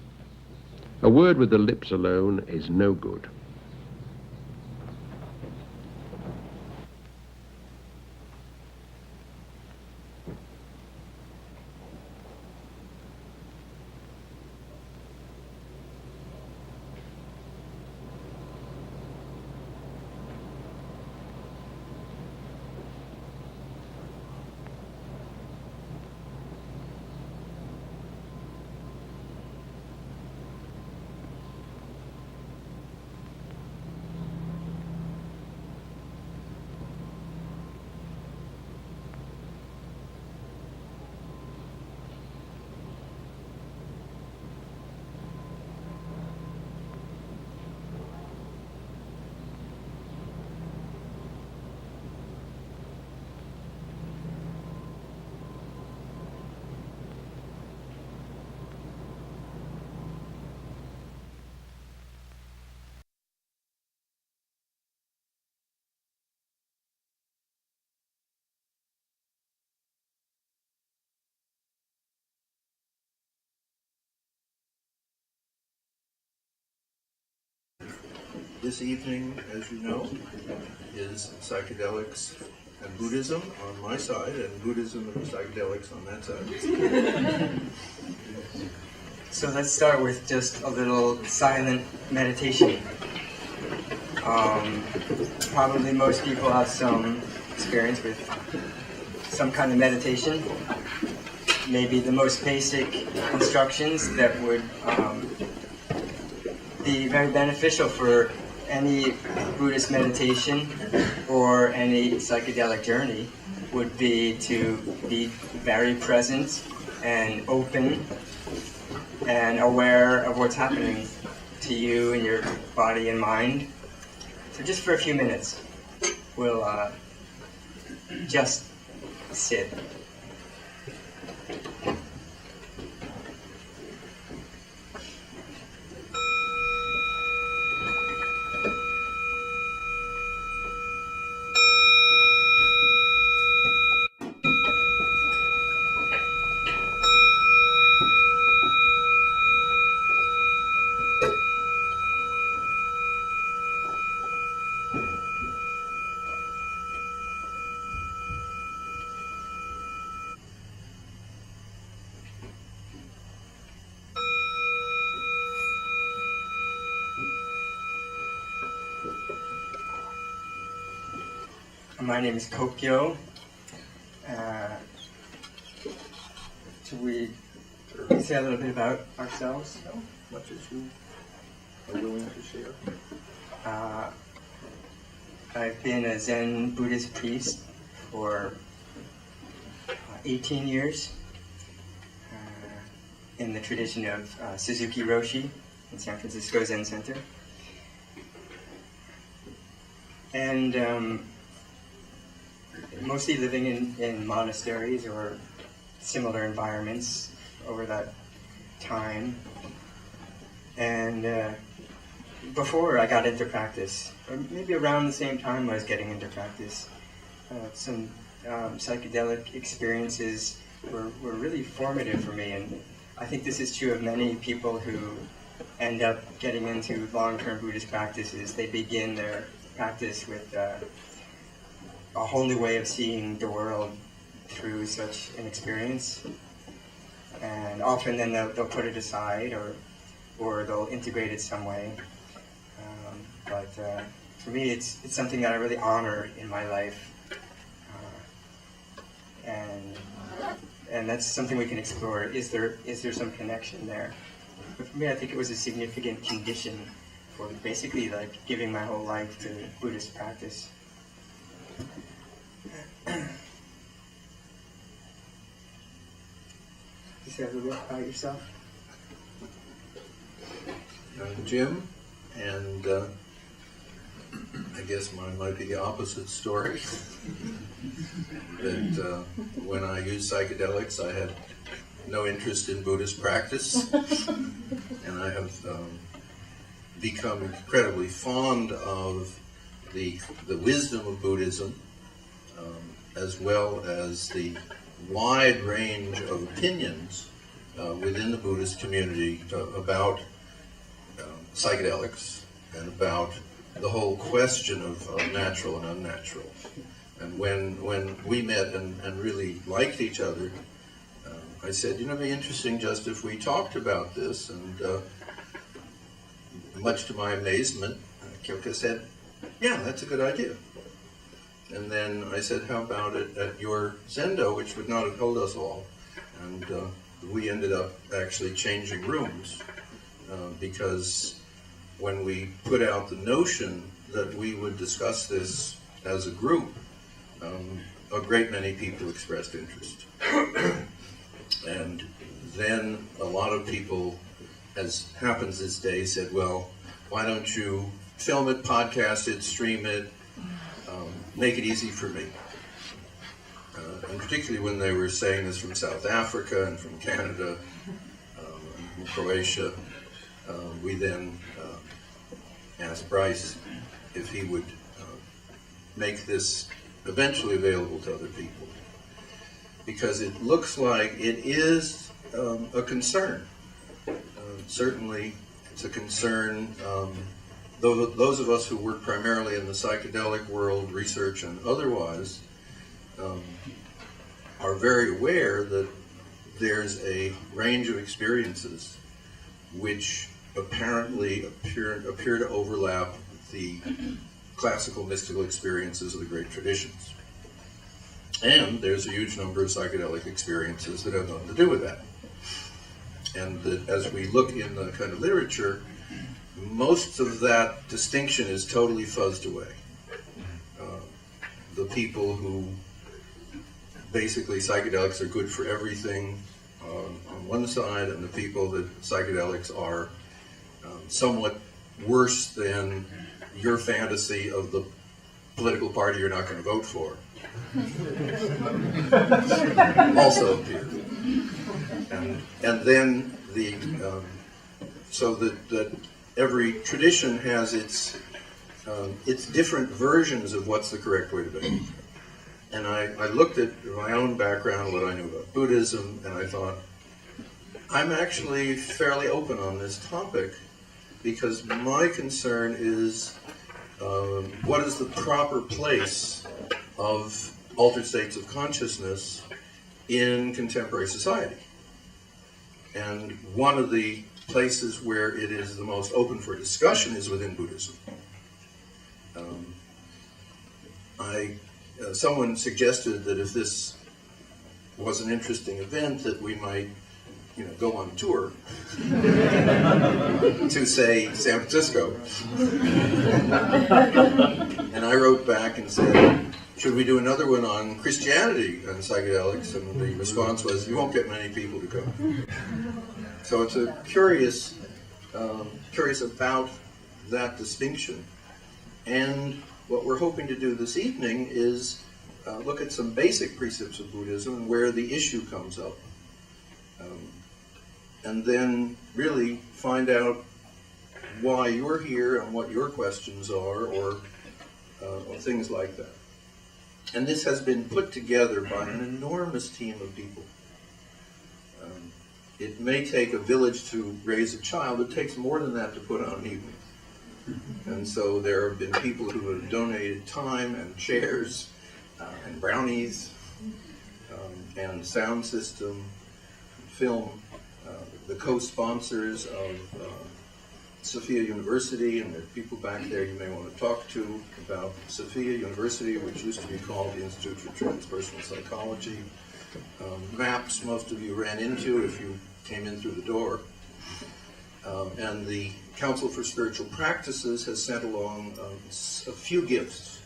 A word with the lips alone is no good. This evening, as you know, is psychedelics and Buddhism on my side, and Buddhism and psychedelics on that side. So let's start with just a little silent meditation. Probably most people have some experience with some kind of meditation. Maybe the most basic instructions that would be very beneficial for any Buddhist meditation or any psychedelic journey would be to be very present and open and aware of what's happening to you in your body and mind. So just for a few minutes, we'll just sit. My name is Kokyo. Should we say a little bit about ourselves? Much as you are willing to share. I've been a Zen Buddhist priest for 18 years in the tradition of Suzuki Roshi in San Francisco Zen Center. And mostly living in monasteries or similar environments over that time. And before I got into practice, or maybe around the same time I was getting into practice, some psychedelic experiences were really formative for me. And I think this is true of many people who end up getting into long-term Buddhist practices. They begin their practice with a whole new way of seeing the world through such an experience, and often then they'll put it aside or they'll integrate it some way. But for me, it's something that I really honor in my life, and that's something we can explore. Is there some connection there? But for me, I think it was a significant condition for basically like giving my whole life to Buddhist practice. You say a little bit about yourself? I'm Jim, and I guess mine might be the opposite story. That when I used psychedelics, I had no interest in Buddhist practice, and I have become incredibly fond of the wisdom of Buddhism, as well as the wide range of opinions within the Buddhist community about psychedelics and about the whole question of natural and unnatural. And when we met and really liked each other, I said, it'd be interesting just if we talked about this. And much to my amazement, Kyoka said, yeah, that's a good idea. And then I said, how about it at your Zendo, which would not have held us all. And we ended up actually changing rooms because when we put out the notion that we would discuss this as a group, a great many people expressed interest. And then a lot of people, as happens this day, said, well, why don't you film it, podcast it, stream it, make it easy for me. And particularly when they were saying this from South Africa and from Canada and from Croatia, we then asked Bryce if he would make this eventually available to other people. Because it looks like it is a concern. Certainly, it's a concern those of us who work primarily in the psychedelic world, research and otherwise, are very aware that there's a range of experiences which apparently appear to overlap the classical mystical experiences of the great traditions. And there's a huge number of psychedelic experiences that have nothing to do with that. And that as we look in the kind of literature, most of that distinction is totally fuzzed away. The people who basically psychedelics are good for everything on one side, and the people that psychedelics are somewhat worse than your fantasy of the political party you're not going to vote for. Also appear. And then so that every tradition has its different versions of what's the correct way to be. And I looked at my own background, what I knew about Buddhism, and I thought, I'm actually fairly open on this topic, because my concern is what is the proper place of altered states of consciousness in contemporary society. And one of the places where it is the most open for discussion is within Buddhism. Someone suggested that if this was an interesting event, that we might, go on tour to, say, San Francisco. And I wrote back and said, should we do another one on Christianity and psychedelics? And the response was, you won't get many people to come. So it's a curious about that distinction. And what we're hoping to do this evening is look at some basic precepts of Buddhism and where the issue comes up. And then really find out why you're here and what your questions are, or things like that. And this has been put together by an enormous team of people. It may take a village to raise a child. It takes more than that to put on an evening. And so there have been people who have donated time and chairs and brownies and sound system, film. The co-sponsors of Sophia University, and there are people back there you may want to talk to about Sophia University, which used to be called the Institute for Transpersonal Psychology. MAPS, most of you ran into if you came in through the door. And the Council for Spiritual Practices has sent along a few gifts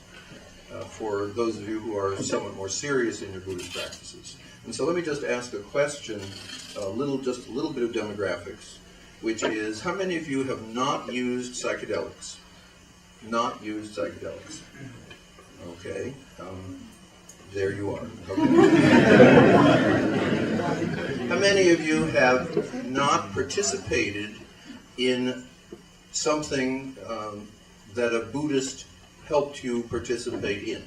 for those of you who are somewhat more serious in your Buddhist practices. And so let me just ask a question, just a little bit of demographics, which is, how many of you have not used psychedelics? Not used psychedelics. Okay. There you are. Okay. How many of you have not participated in something that a Buddhist helped you participate in?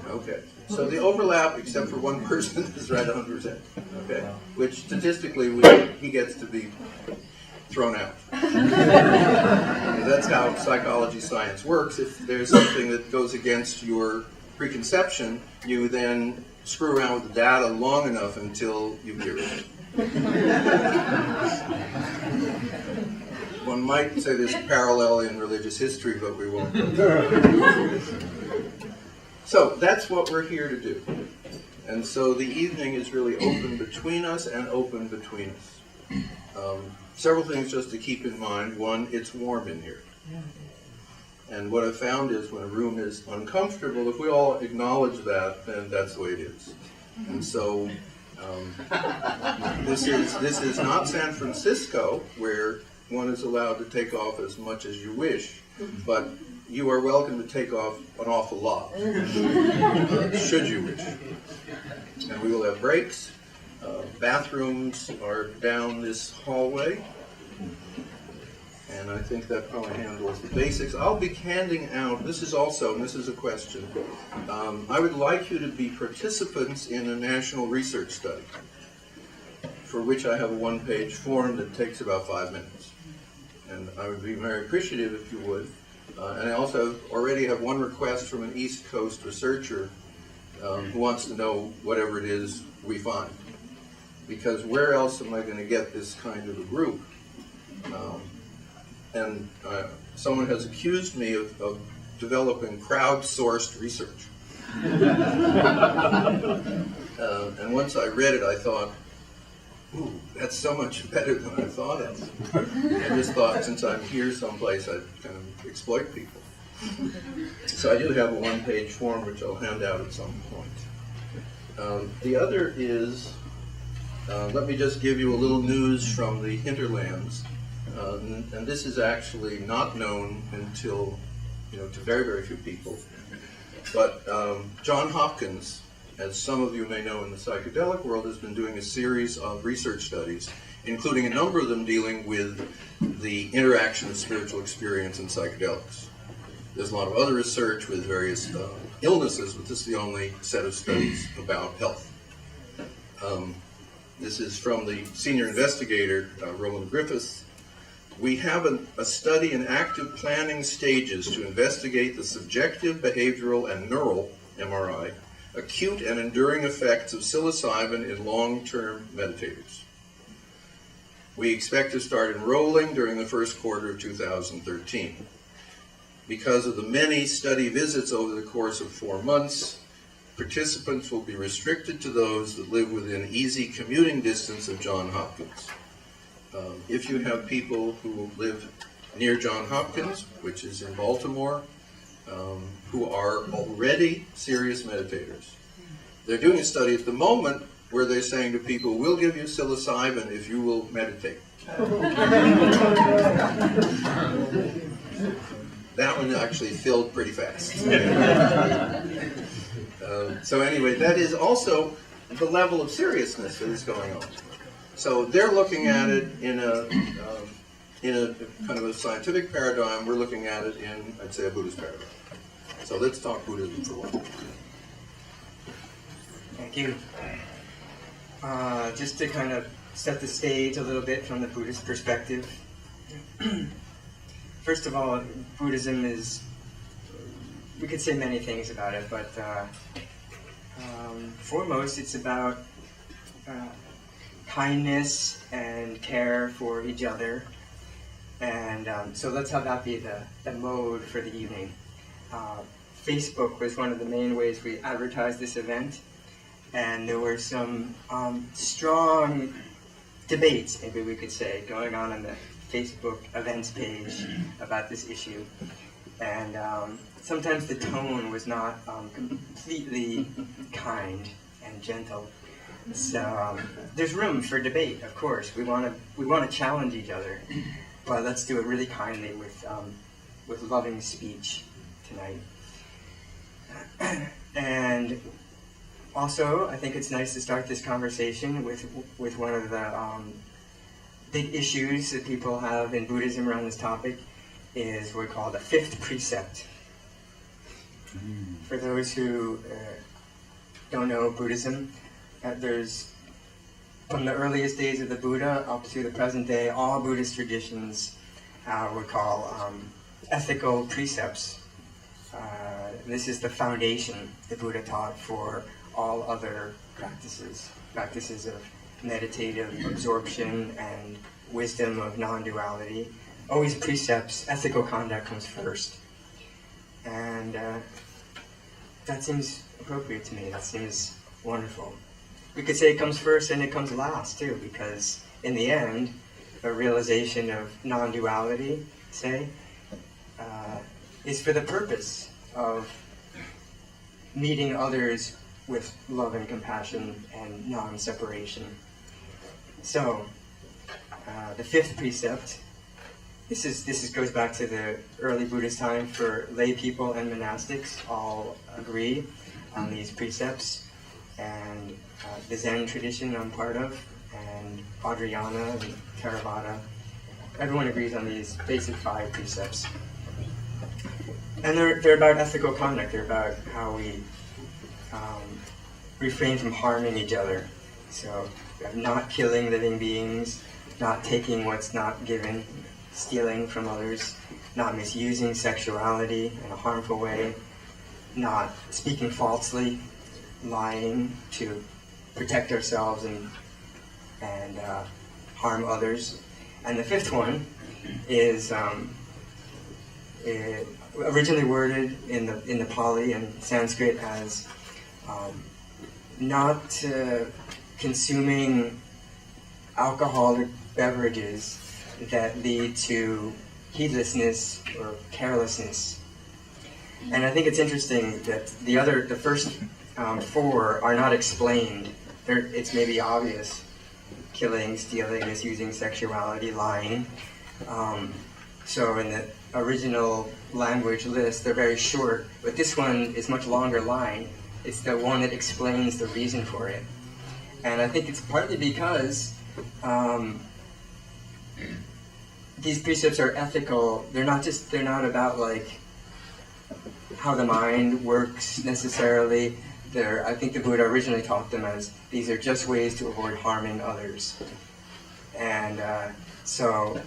Okay. So the overlap, except for one person, is right 100%. Okay. Which statistically, he gets to be thrown out. That's how psychology science works. If there's something that goes against your preconception, you then screw around with the data long enough until you get rid of it. One might say there's a parallel in religious history, but we won't go there. So that's what we're here to do. And so the evening is really open between us and open between us. Several things just to keep in mind. One, it's warm in here. And what I've found is when a room is uncomfortable, if we all acknowledge that, then that's the way it is. And so this is not San Francisco, where one is allowed to take off as much as you wish, but you are welcome to take off an awful lot, should you wish. And we will have breaks. Bathrooms are down this hallway. And I think that probably handles the basics. I'll be handing out, this is a question. I would like you to be participants in a national research study, for which I have a one-page form that takes about 5 minutes. and I would be very appreciative if you would. And I also already have one request from an East Coast researcher who wants to know whatever it is we find. Because where else am I going to get this kind of a group? And someone has accused me of developing crowdsourced research. And once I read it, I thought, ooh, that's so much better than I thought of. I just thought, since I'm here someplace, I'd kind of exploit people. So I do have a one-page form, which I'll hand out at some point. The other is, let me just give you a little news from the hinterlands. And this is actually not known until, to very, very few people. But John Hopkins, as some of you may know in the psychedelic world, has been doing a series of research studies, including a number of them dealing with the interaction of spiritual experience and psychedelics. There's a lot of other research with various illnesses, but this is the only set of studies about health. This is from the senior investigator, Roland Griffiths. We have a study in active planning stages to investigate the subjective, behavioral, and neural, MRI, acute and enduring effects of psilocybin in long-term meditators. We expect to start enrolling during the first quarter of 2013. Because of the many study visits over the course of 4 months, participants will be restricted to those that live within easy commuting distance of Johns Hopkins. If you have people who live near Johns Hopkins, which is in Baltimore, who are already serious meditators, they're doing a study at the moment where they're saying to people, we'll give you psilocybin if you will meditate. That one actually filled pretty fast. So anyway, that is also the level of seriousness that is going on. So they're looking at it in a kind of a scientific paradigm. We're looking at it in, I'd say, a Buddhist paradigm. So let's talk Buddhism for a while. Thank you. Just to kind of set the stage a little bit from the Buddhist perspective. First of all, Buddhism is, we could say many things about it, but foremost it's about kindness and care for each other. And so let's have that be the mode for the evening. Facebook was one of the main ways we advertised this event, and there were some strong debates, maybe we could say, going on the Facebook events page about this issue. And sometimes the tone was not completely kind and gentle. So there's room for debate, of course. We want to challenge each other, but let's do it really kindly with loving speech tonight. And also, I think it's nice to start this conversation with one of the big issues that people have in Buddhism around this topic is what we call the fifth precept. For those who don't know Buddhism, there's, from the earliest days of the Buddha up to the present day, all Buddhist traditions we call ethical precepts. This is the foundation the Buddha taught for all other practices of meditative absorption and wisdom of non-duality. Always precepts, ethical conduct comes first. And that seems appropriate to me, that seems wonderful. We could say it comes first and it comes last too, because in the end, a realization of non-duality, say, is for the purpose of meeting others with love and compassion and non-separation. So, the fifth precept, this goes back to the early Buddhist time for lay people and monastics all agree on these precepts, and the Zen tradition I'm part of, and Vajrayana and Theravada, everyone agrees on these basic 5 precepts. And they're about ethical conduct, they're about how we refrain from harming each other. So not killing living beings, not taking what's not given, stealing from others, not misusing sexuality in a harmful way, not speaking falsely, lying to protect ourselves and harm others. And the fifth one is originally worded in the Pali and Sanskrit as not consuming alcoholic beverages that lead to heedlessness or carelessness. And I think it's interesting that the first four are not explained. It's maybe obvious: killing, stealing, misusing sexuality, lying. So in the original language list, they're very short, but this one is much longer line. It's the one that explains the reason for it. And I think it's partly because these precepts are ethical. They're not about like how the mind works necessarily. I think the Buddha originally taught them as these are just ways to avoid harming others. And so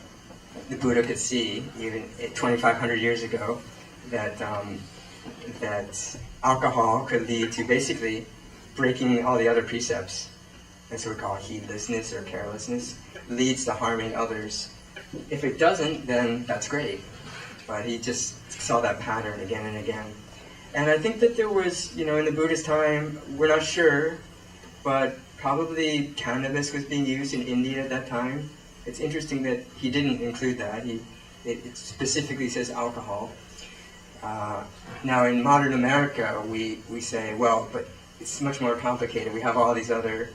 the Buddha could see, even 2,500 years ago, that alcohol could lead to basically breaking all the other precepts. That's what we call heedlessness or carelessness. Leads to harming others. If it doesn't, then that's great. But he just saw that pattern again and again. And I think that there was, in the Buddha's time, we're not sure, but probably cannabis was being used in India at that time. It's interesting that he didn't include that. It specifically says alcohol. Now in modern America, we say, well, but it's much more complicated. We have all these other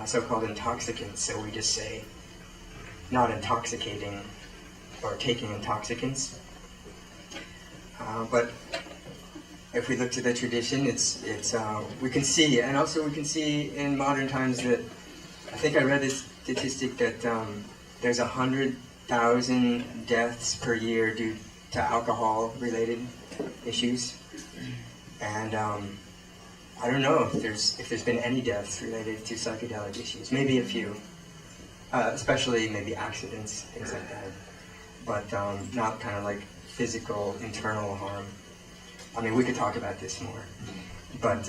so-called intoxicants, so we just say not intoxicating or taking intoxicants. But if we look to the tradition, we can see, and also we can see in modern times that, I think I read this statistic that there's 100,000 deaths per year due to alcohol-related issues, and I don't know if there's been any deaths related to psychedelic issues. Maybe a few, especially maybe accidents, things like that, but not kind of like physical, internal harm. I mean, we could talk about this more, but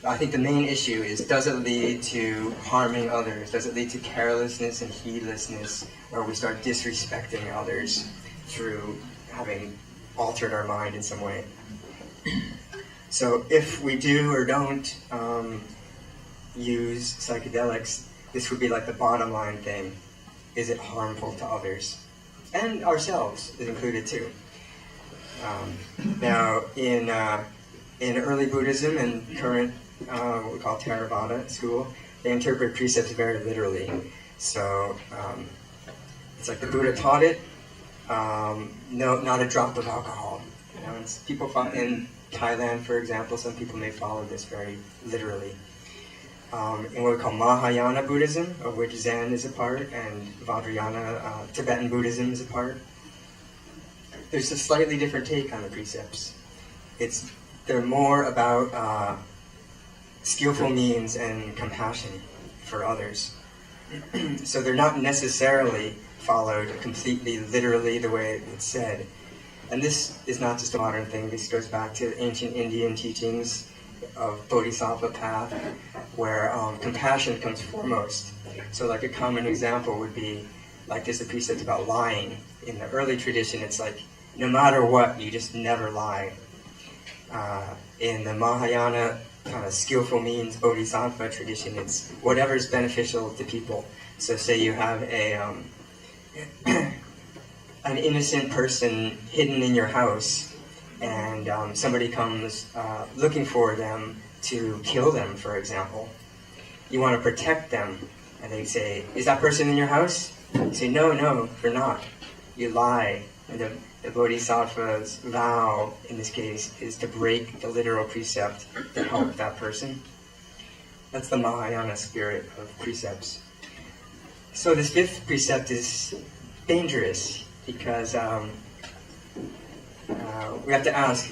I think the main issue is, does it lead to harming others? Does it lead to carelessness and heedlessness, where we start disrespecting others through having altered our mind in some way? So if we do or don't use psychedelics, this would be like the bottom line thing. Is it harmful to others? And ourselves is included too. Now, in early Buddhism and current, what we call Theravada school, they interpret precepts very literally. So it's like the Buddha taught it, no, not a drop of alcohol. People in Thailand, for example, some people may follow this very literally. In what we call Mahayana Buddhism, of which Zen is a part, and Vajrayana, Tibetan Buddhism is a part. There's a slightly different take on the precepts. They're more about skillful means and compassion for others. So they're not necessarily followed completely literally the way it's said. And this is not just a modern thing. This goes back to ancient Indian teachings of Bodhisattva path, where compassion comes foremost. So like a common example would be, like there's a precept about lying. In the early tradition, it's like, no matter what, you just never lie. In the Mahayana kind of skillful means Bodhisattva tradition, it's whatever's beneficial to people. So say you have an innocent person hidden in your house, and somebody comes looking for them to kill them, for example. You want to protect them, and they say, is that person in your house? You say, no, they're not. You lie. And the Bodhisattva's vow, in this case, is to break the literal precept to help that person. That's the Mahayana spirit of precepts. So this fifth precept is dangerous, because we have to ask,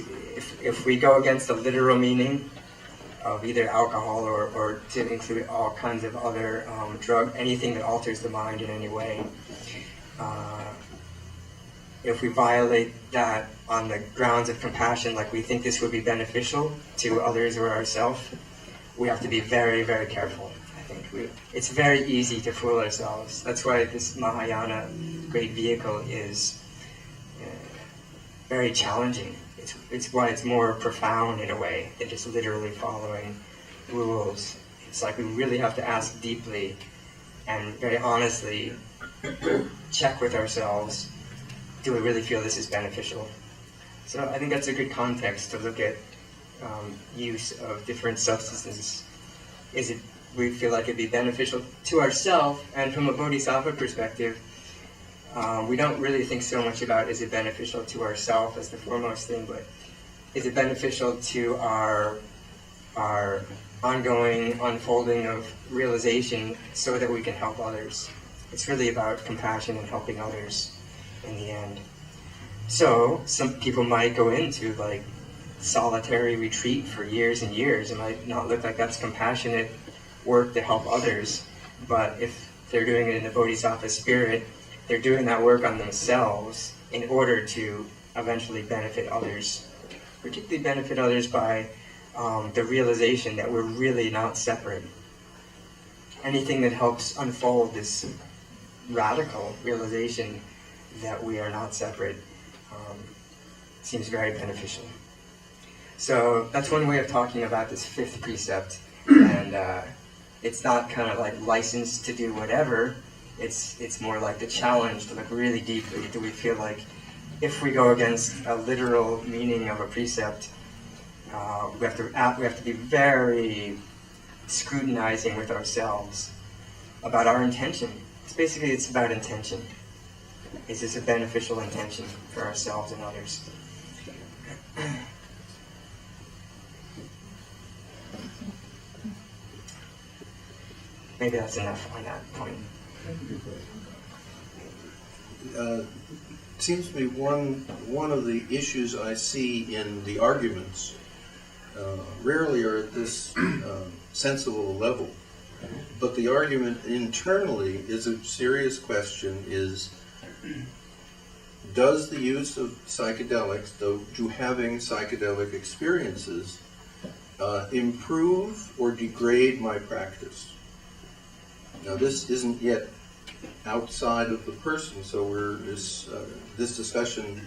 if we go against the literal meaning, of either alcohol or to include all kinds of other anything that alters the mind in any way. If we violate that on the grounds of compassion, like we think this would be beneficial to others or ourselves, we have to be very, very careful. I think it's very easy to fool ourselves. That's why this Mahayana great vehicle is very challenging. It's why it's more profound in a way than just literally following rules. It's like we really have to ask deeply and very honestly check with ourselves, do we really feel this is beneficial? So I think that's a good context to look at use of different substances. We feel like it'd be beneficial to ourselves, and from a bodhisattva perspective, we don't really think so much about is it beneficial to ourselves as the foremost thing, but is it beneficial to our ongoing unfolding of realization so that we can help others. It's really about compassion and helping others in the end. So some people might go into like solitary retreat for years and years. It might not look like that's compassionate work to help others, but if they're doing it in the bodhisattva spirit, they're doing that work on themselves in order to eventually benefit others, particularly benefit others by the realization that we're really not separate. Anything that helps unfold this radical realization that we are not separate seems very beneficial. So that's one way of talking about this fifth precept, and it's not kind of like licensed to do whatever. It's more like the challenge to look really deeply. Do we feel like if we go against a literal meaning of a precept, we have to be very scrutinizing with ourselves about our intention. It's about intention. Is this a beneficial intention for ourselves and others? Maybe that's enough on that point. Seems to me one of the issues I see in the arguments rarely are at this sensible level, but the argument internally is a serious question: is does the use of psychedelics, to having psychedelic experiences, improve or degrade my practice? Now, this isn't yet outside of the person, so this discussion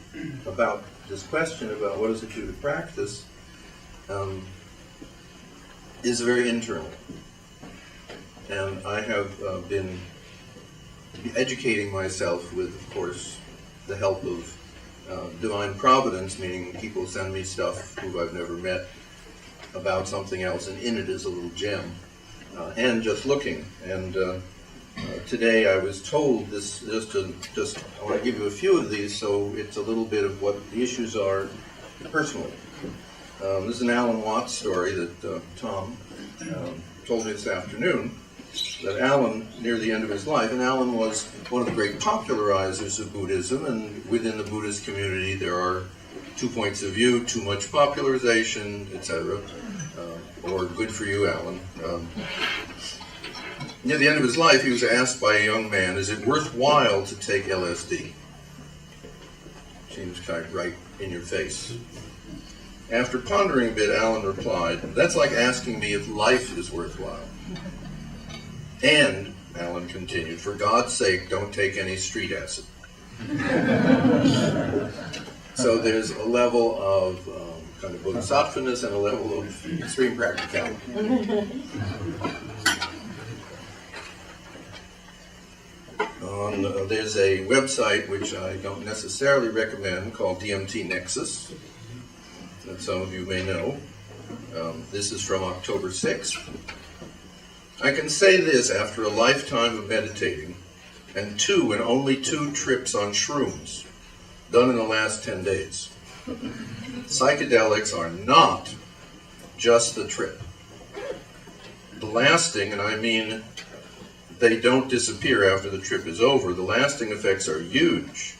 about this question about what does it do to practice is very internal. And I have been educating myself with, of course, the help of divine providence, meaning people send me stuff who I've never met about something else, and in it is a little gem. And just looking. And today I was told this, I want to give you a few of these so it's a little bit of what the issues are personally. This is an Alan Watts story that Tom told me this afternoon, that Alan, near the end of his life, and Alan was one of the great popularizers of Buddhism, and within the Buddhist community there are 2 points of view: too much popularization, etc., or good for you, Alan. Near the end of his life, he was asked by a young man, is it worthwhile to take LSD? Seems kind of right in your face. After pondering a bit, Alan replied, that's like asking me if life is worthwhile. And, Alan continued, for God's sake, don't take any street acid. So there's a level of kind of bodhisattvaness and a level of extreme practicality. There's a website which I don't necessarily recommend called DMT Nexus, that some of you may know. This is from October 6th. I can say this after a lifetime of meditating and only two trips on shrooms done in the last 10 days. Psychedelics are not just the trip. The lasting, and I mean they don't disappear after the trip is over, the lasting effects are huge.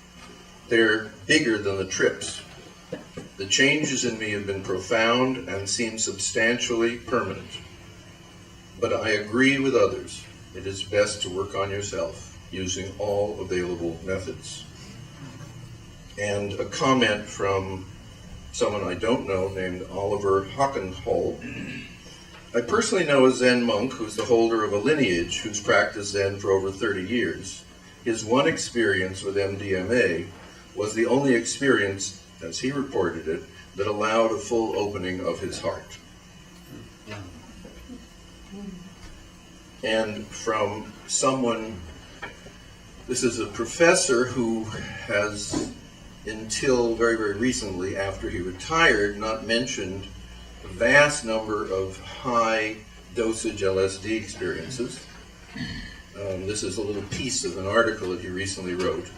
They're bigger than the trips. The changes in me have been profound and seem substantially permanent. But I agree with others. It is best to work on yourself using all available methods. And a comment from someone I don't know named Oliver Hockenhol. I personally know a Zen monk who's the holder of a lineage who's practiced Zen for over 30 years. His one experience with MDMA was the only experience, as he reported it, that allowed a full opening of his heart. And from someone, this is a professor who has, until very, very recently, after he retired, not mentioned a vast number of high dosage LSD experiences. This is a little piece of an article that he recently wrote.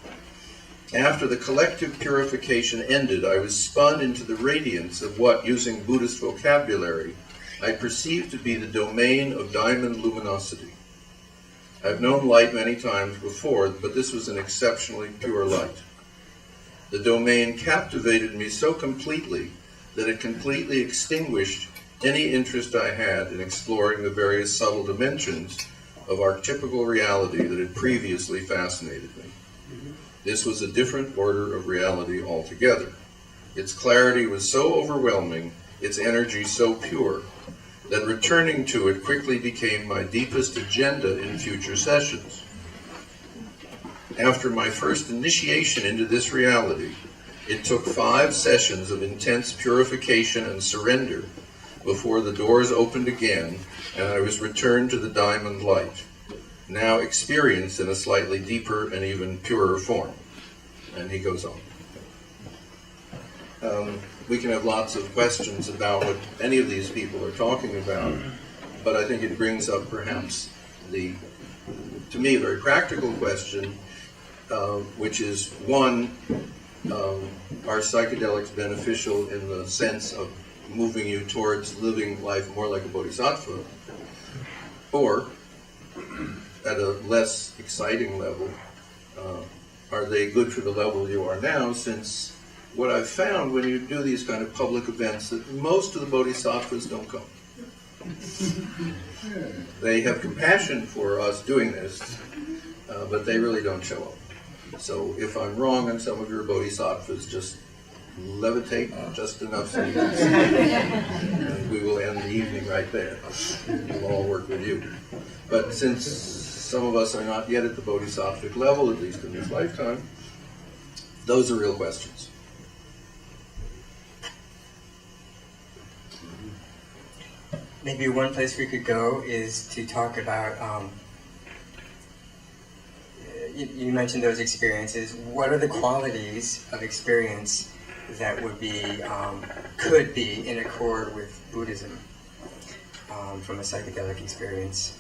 After the collective purification ended, I was spun into the radiance of what, using Buddhist vocabulary, I perceived to be the domain of diamond luminosity. I've known light many times before, but this was an exceptionally pure light. The domain captivated me so completely that it completely extinguished any interest I had in exploring the various subtle dimensions of archetypical reality that had previously fascinated me. This was a different order of reality altogether. Its clarity was so overwhelming, its energy so pure, that returning to it quickly became my deepest agenda in future sessions. After my first initiation into this reality, it took 5 sessions of intense purification and surrender before the doors opened again and I was returned to the diamond light, now experienced in a slightly deeper and even purer form. And he goes on. We can have lots of questions about what any of these people are talking about, but I think it brings up perhaps the, to me, a very practical question, which is, one, are psychedelics beneficial in the sense of moving you towards living life more like a bodhisattva? Or, at a less exciting level, are they good for the level you are now, since what I've found when you do these kind of public events, that most of the bodhisattvas don't come. They have compassion for us doing this, but they really don't show up. So if I'm wrong on some of your bodhisattvas, just levitate just enough so you can see, and we will end the evening right there. We'll all work with you. But since some of us are not yet at the bodhisattvic level, at least in this lifetime, those are real questions. Maybe one place we could go is to talk about, you mentioned those experiences. What are the qualities of experience that would be, could be in accord with Buddhism from a psychedelic experience?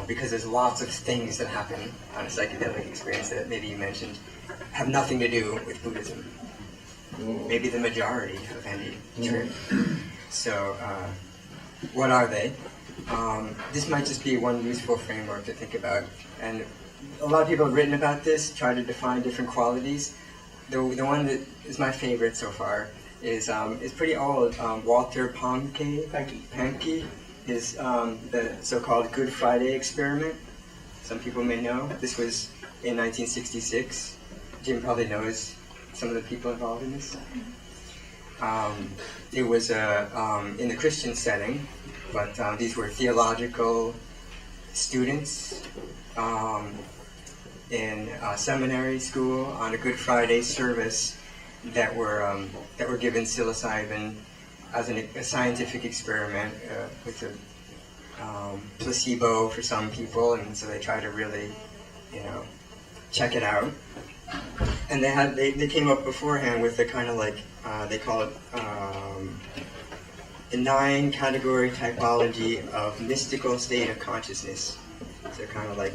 Because there's lots of things that happen on a psychedelic experience that maybe you mentioned have nothing to do with Buddhism. Maybe the majority of any trip. So, what are they? This might just be one useful framework to think about. And a lot of people have written about this, try to define different qualities. The one that is my favorite so far is pretty old. Walter Pahnke is the so-called Good Friday experiment. Some people may know. This was in 1966. Jim probably knows some of the people involved in this. It was in the Christian setting, but these were theological students in seminary school on a Good Friday service that were given psilocybin as a scientific experiment with a placebo for some people, and so they try to really, check it out. And they came up beforehand with a kind of like they call it the 9-category typology of mystical state of consciousness. So kind of like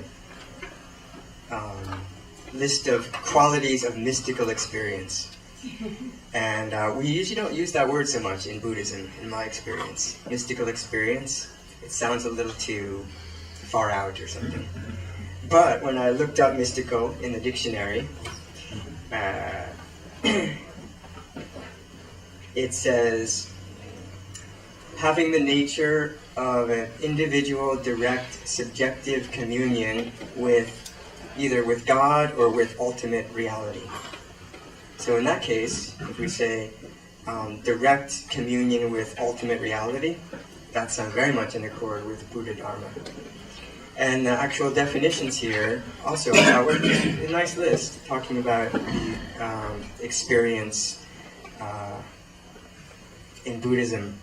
list of qualities of mystical experience. And we usually don't use that word so much in Buddhism, in my experience. Mystical experience, it sounds a little too far out or something. But when I looked up mystical in the dictionary, it says, having the nature of an individual, direct, subjective communion with either with God or with ultimate reality. So in that case, if we say direct communion with ultimate reality, that sounds very much in accord with Buddha Dharma. And the actual definitions here also a nice list talking about the experience in Buddhism.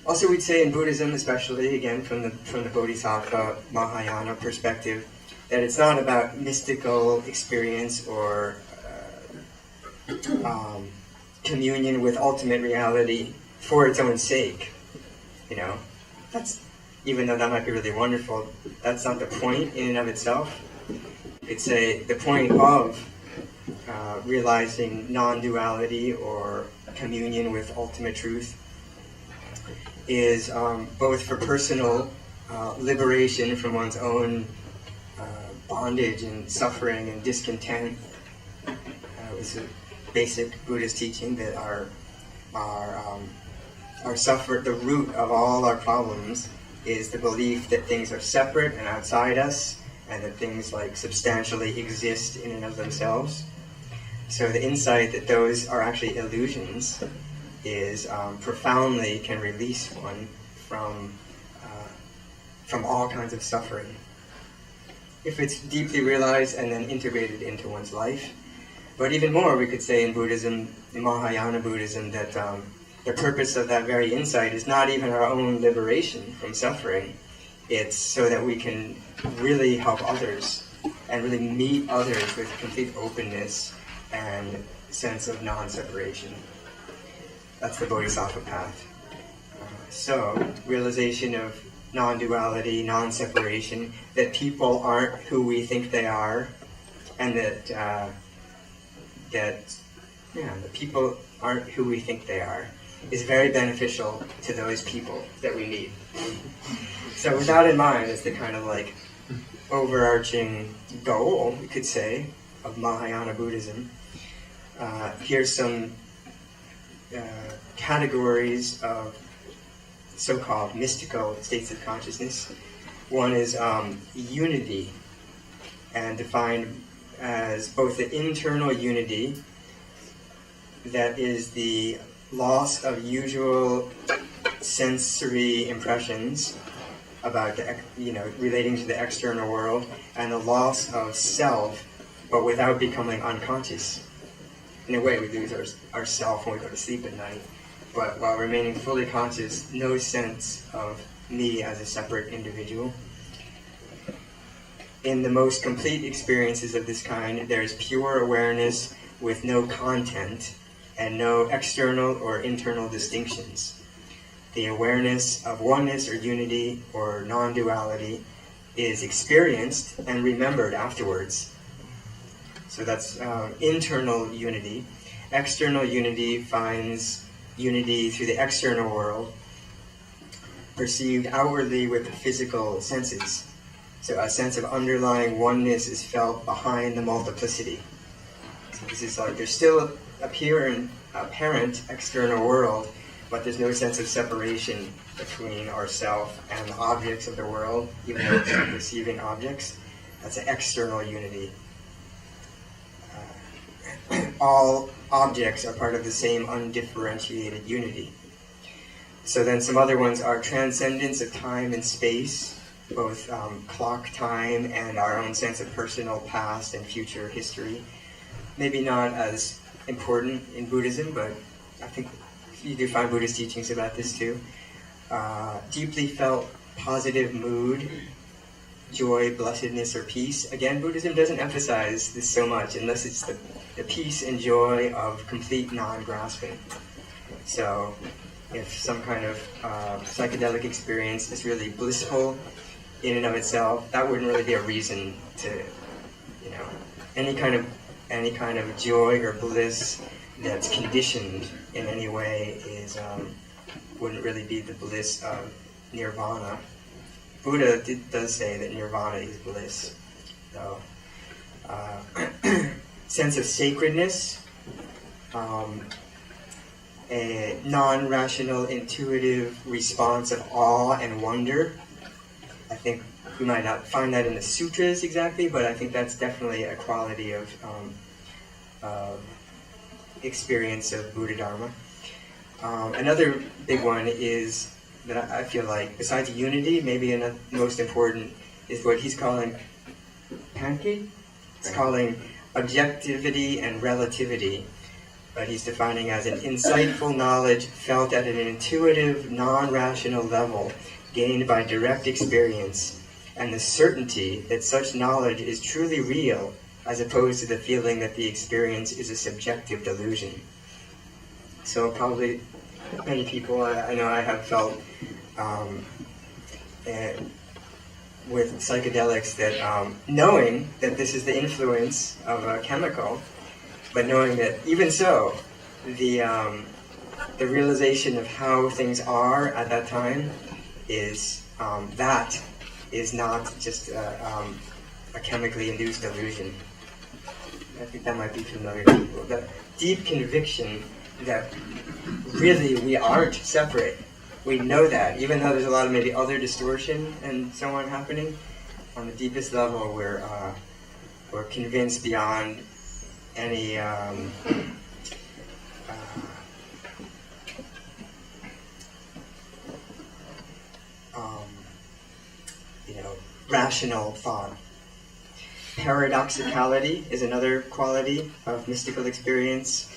Also, we'd say in Buddhism, especially again from the Bodhisattva Mahayana perspective, that it's not about mystical experience or communion with ultimate reality for its own sake. You know, even though that might be really wonderful, that's not the point in and of itself. It's the point of realizing non-duality or communion with ultimate truth is both for personal liberation from one's own bondage and suffering and discontent. It's a basic Buddhist teaching that the root of all our problems is the belief that things are separate and outside us, and that things like substantially exist in and of themselves. So the insight that those are actually illusions is profoundly can release one from all kinds of suffering, if it's deeply realized and then integrated into one's life. But even more, we could say in Buddhism, in Mahayana Buddhism, that the purpose of that very insight is not even our own liberation from suffering. It's so that we can really help others and really meet others with complete openness and sense of non-separation. That's the Bodhisattva path. So, realization of non-duality, non-separation, that people aren't who we think they are, and that the people aren't who we think they are, is very beneficial to those people that we meet. So with that in mind, as the kind of like overarching goal, we could say, of Mahayana Buddhism, here's some categories of so-called mystical states of consciousness. One is unity, and defined as both the internal unity, that is the loss of usual sensory impressions about relating to the external world, and the loss of self, but without becoming unconscious. In a way, we lose our self when we go to sleep at night, but while remaining fully conscious, no sense of me as a separate individual. In the most complete experiences of this kind, there is pure awareness with no content and no external or internal distinctions. The awareness of oneness or unity or non-duality is experienced and remembered afterwards. So that's internal unity. External unity finds unity through the external world, perceived outwardly with the physical senses. So a sense of underlying oneness is felt behind the multiplicity. So this is like there's still apparent external world, but there's no sense of separation between ourselves and the objects of the world, even though we're perceiving objects. That's an external unity. All objects are part of the same undifferentiated unity. So then some other ones are transcendence of time and space, both clock time and our own sense of personal past and future history. Maybe not as important in Buddhism, but I think you do find Buddhist teachings about this too. Deeply felt positive mood, joy, blessedness, or peace. Again, Buddhism doesn't emphasize this so much unless it's the peace and joy of complete non-grasping. So if some kind of psychedelic experience is really blissful in and of itself, that wouldn't really be a reason to, any kind of joy or bliss that's conditioned in any way wouldn't really be the bliss of nirvana. Buddha does say that nirvana is bliss, though. Sense of sacredness, a non-rational, intuitive response of awe and wonder. I think we might not find that in the sutras exactly, but I think that's definitely a quality of experience of Buddha Dharma. Another big one is that I feel like, besides unity, maybe most important is what he's calling panki. He's calling objectivity and relativity. But he's defining as an insightful knowledge felt at an intuitive, non-rational level, gained by direct experience, and the certainty that such knowledge is truly real, as opposed to the feeling that the experience is a subjective delusion. So probably many people, I know I have felt with psychedelics that knowing that this is the influence of a chemical, but knowing that even so, the realization of how things are at that time is that is not just a chemically induced delusion. I think that might be familiar to people. The deep conviction that really we aren't separate. We know that, even though there's a lot of maybe other distortion and so on happening. On the deepest level, we're convinced beyond any rational thought. Paradoxicality is another quality of mystical experience.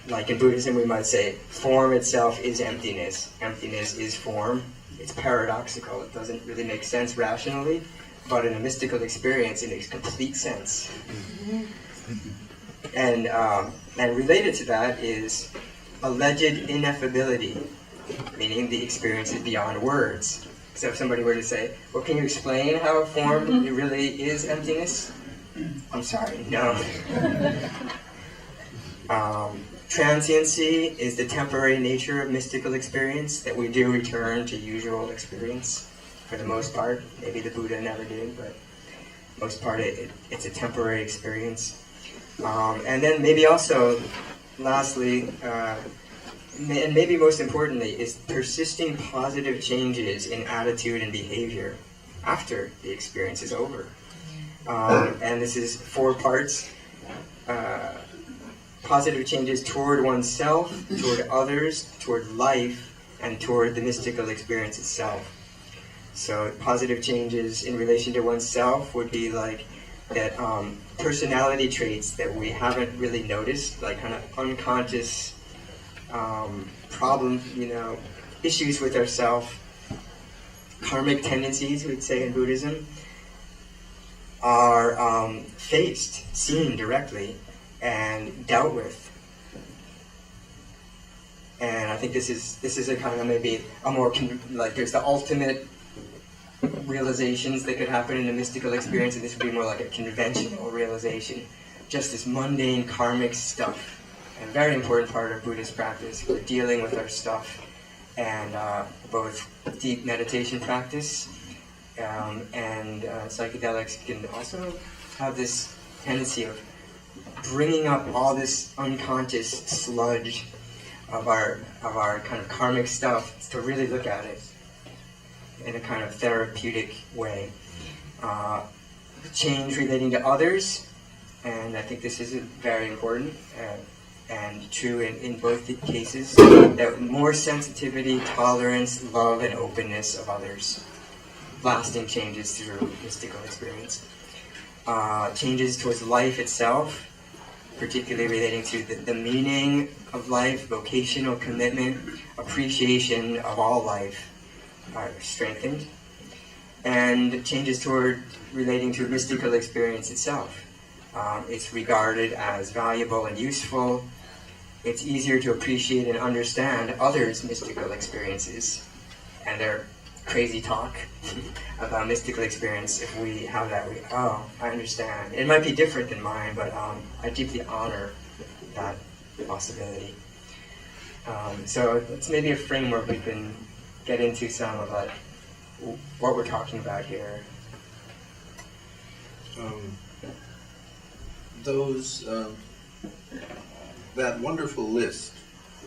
Like in Buddhism, we might say form itself is emptiness. Emptiness is form. It's paradoxical. It doesn't really make sense rationally, but in a mystical experience, it makes complete sense. And related to that is alleged ineffability, meaning the experience is beyond words. So if somebody were to say, well, can you explain how form really is emptiness? I'm sorry, no. Transiency is the temporary nature of mystical experience, that we do return to usual experience for the most part. Maybe the Buddha never did, but most part it's a temporary experience. And then maybe also, lastly, and maybe most importantly, is persisting positive changes in attitude and behavior after the experience is over. And this is 4 parts. Positive changes toward oneself, toward others, toward life, and toward the mystical experience itself. So positive changes in relation to oneself would be like that personality traits that we haven't really noticed, like kind of unconscious problems, issues with ourself, karmic tendencies, we'd say in Buddhism, are faced, seen directly, and dealt with. And I think this is a kind of maybe a more there's the ultimate realizations that could happen in a mystical experience, and this would be more like a conventional realization, just this mundane karmic stuff. And a very important part of Buddhist practice. We're dealing with our stuff, and both deep meditation practice and psychedelics can also have this tendency of bringing up all this unconscious sludge of our kind of karmic stuff, to really look at it in a kind of therapeutic way. Change relating to others, and I think this is very important and true in both the cases, that more sensitivity, tolerance, love, and openness of others. Lasting changes through mystical experience. Changes towards life itself, particularly relating to the meaning of life, vocational commitment, appreciation of all life are strengthened. And changes toward relating to mystical experience itself. It's regarded as valuable and useful. It's easier to appreciate and understand others' mystical experiences and their crazy talk about mystical experience. If we have that, I understand. It might be different than mine, but I deeply honor that possibility. So it's maybe a framework we can get into some of what we're talking about here. Those that wonderful list.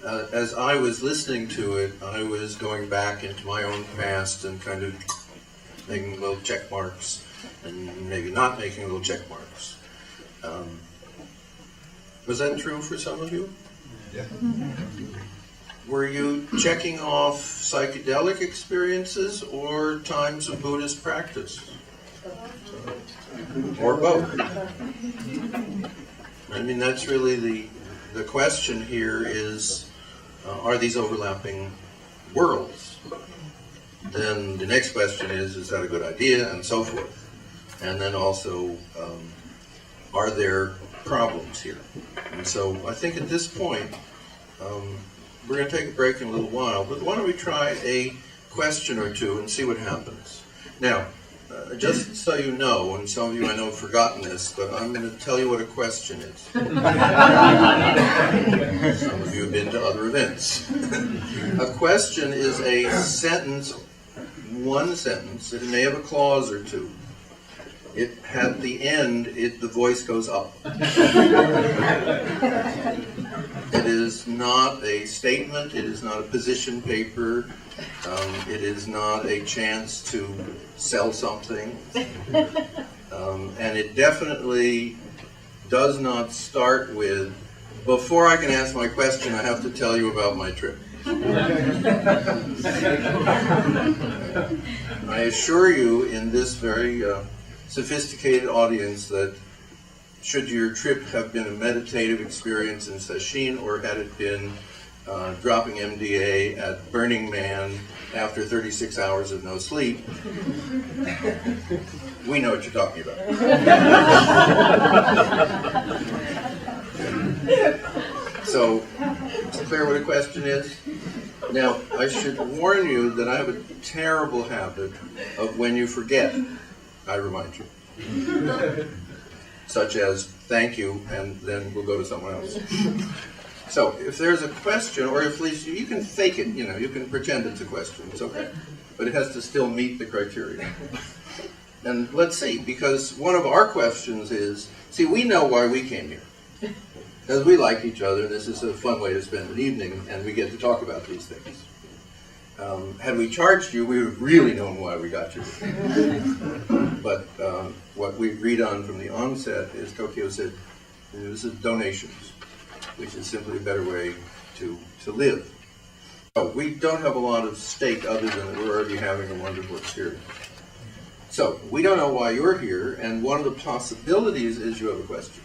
As I was listening to it, I was going back into my own past and kind of making little check marks and maybe not making little check marks. Was that true for some of you? Yeah. Were you checking off psychedelic experiences or times of Buddhist practice? Or both? I mean, that's really the question here is, are these overlapping worlds? Then the next question is that a good idea, and so forth. And then also, are there problems here? And so I think at this point, we're going to take a break in a little while, but why don't we try a question or two and see what happens. Now, just so you know, and some of you I know have forgotten this, but I'm going to tell you what a question is. Some of you have been to other events. A question is a sentence, one sentence. It may have a clause or two. At the end, the voice goes up. It is not a statement. It is not a position paper. It is not a chance to sell something. And it definitely does not start with, before I can ask my question, I have to tell you about my trip. I assure you in this very sophisticated audience that should your trip have been a meditative experience in Sesshin, or had it been dropping MDA at Burning Man after 36 hours of no sleep, we know what you're talking about. So, it's clear what a question is? Now, I should warn you that I have a terrible habit of when you forget, I remind you. Such as, thank you, and then we'll go to someone else. So, if there's a question, or if at least you can fake it, you can pretend it's a question, it's okay. But it has to still meet the criteria. And let's see, because one of our questions is, see, we know why we came here. Because we like each other, this is a fun way to spend an evening, and we get to talk about these things. Had we charged you, we would have really known why we got you. But what we agreed on from the onset is, Tokyo said, this is donations, which is simply a better way to live. So we don't have a lot of stake other than that we're already having a wonderful experience. So we don't know why you're here, and one of the possibilities is you have a question.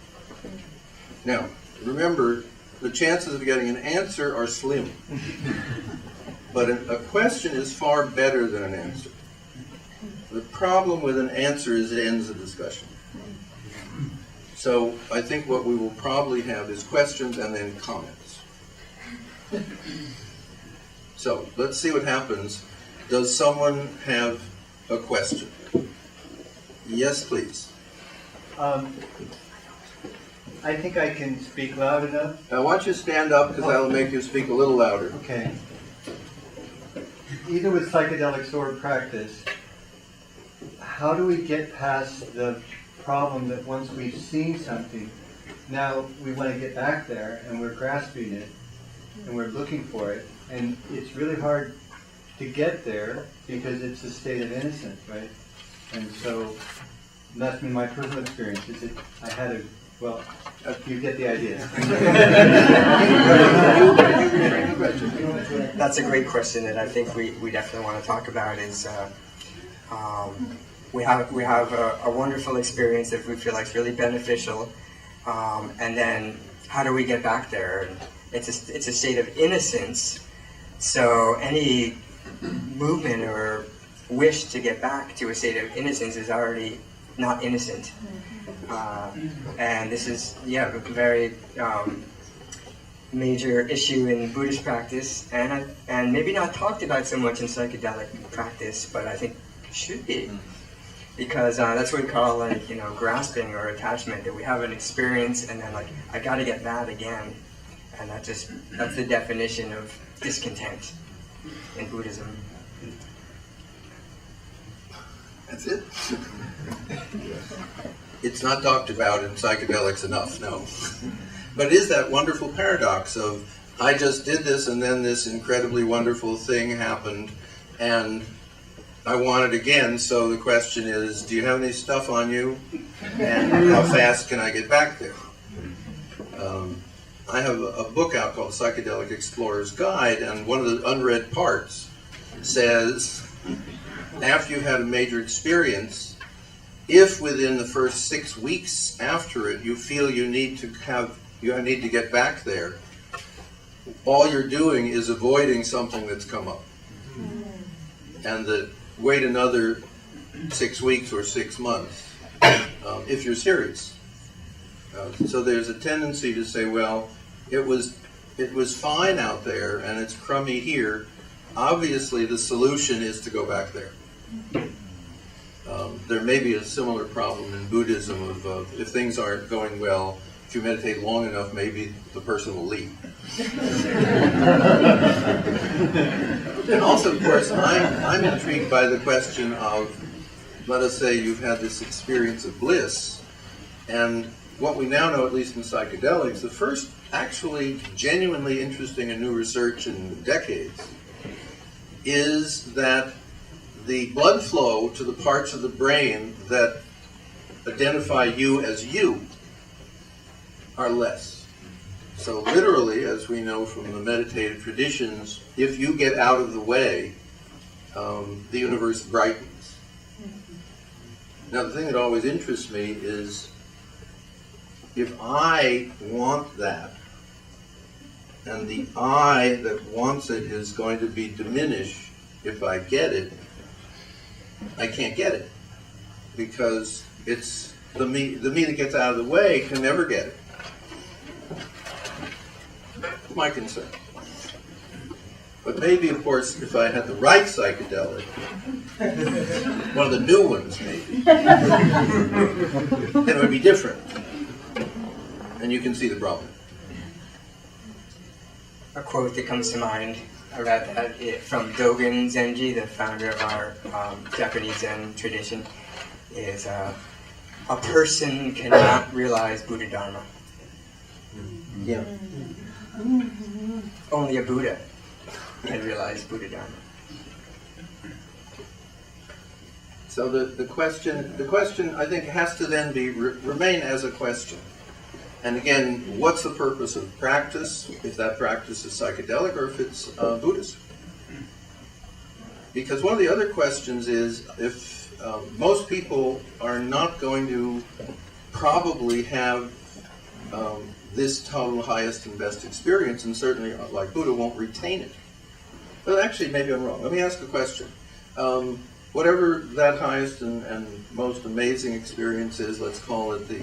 Now, remember, the chances of getting an answer are slim. But a question is far better than an answer. The problem with an answer is it ends the discussion. So I think what we will probably have is questions and then comments. So let's see what happens. Does someone have a question? Yes, please. I think I can speak loud enough. Now, why don't you stand up, because that'll make you speak a little louder. Okay. Either with psychedelic sword practice, how do we get past the problem that once we've seen something, now we want to get back there and we're grasping it and we're looking for it, and it's really hard to get there because it's a state of innocence, right? And so that's been my personal experience. Is that I had a well, you get the idea. That's a great question that I think we definitely want to talk about. Is we have a wonderful experience that we feel like is really beneficial, and then how do we get back there? It's a state of innocence. So any movement or wish to get back to a state of innocence is already not innocent. And this is, a very major issue in Buddhist practice, and maybe not talked about so much in psychedelic practice, but I think should be, because that's what we call grasping or attachment. That we have an experience, and then I got to get that again, and that's the definition of discontent in Buddhism. That's it. It's not talked about in psychedelics enough, no. But it is that wonderful paradox of, I just did this and then this incredibly wonderful thing happened and I want it again, so the question is, do you have any stuff on you? And how fast can I get back there? I have a book out called Psychedelic Explorer's Guide, and one of the unread parts says, after you've had a major experience, if within the first 6 weeks after it you feel you need to get back there, all you're doing is avoiding something that's come up. And that wait another 6 weeks or 6 months if you're serious. So there's a tendency to say, well, it was fine out there and it's crummy here. Obviously the solution is to go back there. There may be a similar problem in Buddhism of if things aren't going well, if you meditate long enough, maybe the person will leave. And also, of course, I'm intrigued by the question of, let us say you've had this experience of bliss, and what we now know, at least in psychedelics, the first actually genuinely interesting and new research in decades is that the blood flow to the parts of the brain that identify you as you are less. So literally, as we know from the meditative traditions, if you get out of the way, the universe brightens. Now the thing that always interests me is if I want that, and the I that wants it is going to be diminished if I get it, I can't get it. Because it's the me that gets out of the way can never get it. My concern. But maybe, of course, if I had the right psychedelic, one of the new ones maybe, then it would be different. And you can see the problem. A quote that comes to mind about that from Dogen Zenji, the founder of our Japanese Zen tradition, is a person cannot realize Buddha Dharma. Yeah. Only a Buddha can realize Buddha Dharma. So the question I think has to then be remain as a question. And again, what's the purpose of practice, if that practice is psychedelic or if it's Buddhist? Because one of the other questions is, if most people are not going to probably have this total highest and best experience, and certainly, like Buddha, won't retain it. But actually, maybe I'm wrong. Let me ask a question. Whatever that highest and most amazing experience is, let's call it the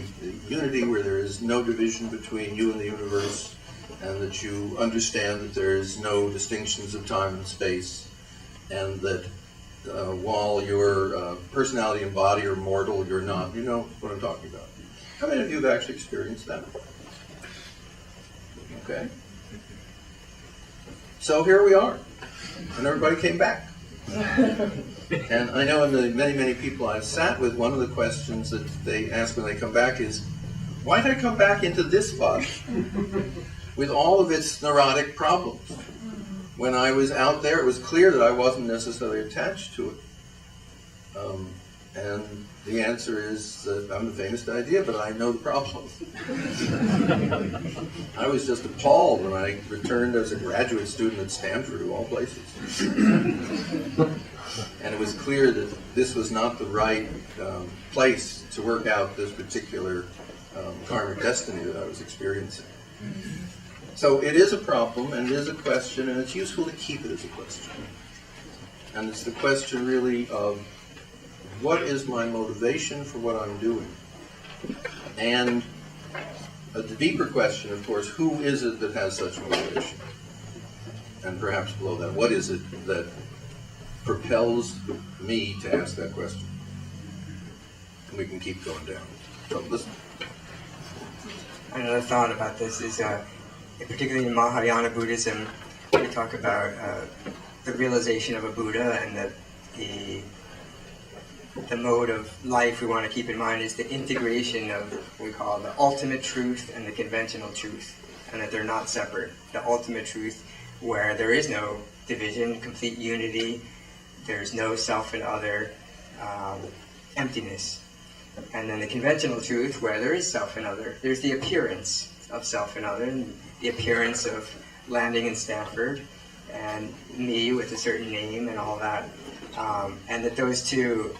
unity where there is no division between you and the universe, and that you understand that there is no distinctions of time and space, and that while your personality and body are mortal, you're not. You know what I'm talking about. How many of you have actually experienced that? Okay. So here we are, and everybody came back. And I know in the many people I've sat with, one of the questions that they ask when they come back is, why did I come back into this body with all of its neurotic problems? When I was out there, it was clear that I wasn't necessarily attached to it. And the answer is that I'm the famous idea, but I know the problem. I was just appalled when I returned as a graduate student at Stanford, of all places. And it was clear that this was not the right place to work out this particular karmic destiny that I was experiencing. So it is a problem, and it is a question, and it's useful to keep it as a question. And it's the question really of, what is my motivation for what I'm doing? And the deeper question, of course, who is it that has such motivation? And perhaps below that, what is it that propels me to ask that question? And we can keep going down. So listen. Another thought about this is, particularly in Mahayana Buddhism, we talk about the realization of a Buddha, and that the mode of life we want to keep in mind is the integration of what we call the ultimate truth and the conventional truth, and that they're not separate. The ultimate truth where there is no division, complete unity, there's no self and other, emptiness. And then the conventional truth where there is self and other, there's the appearance of self and other, and the appearance of landing in Stanford, and me with a certain name and all that. And that those two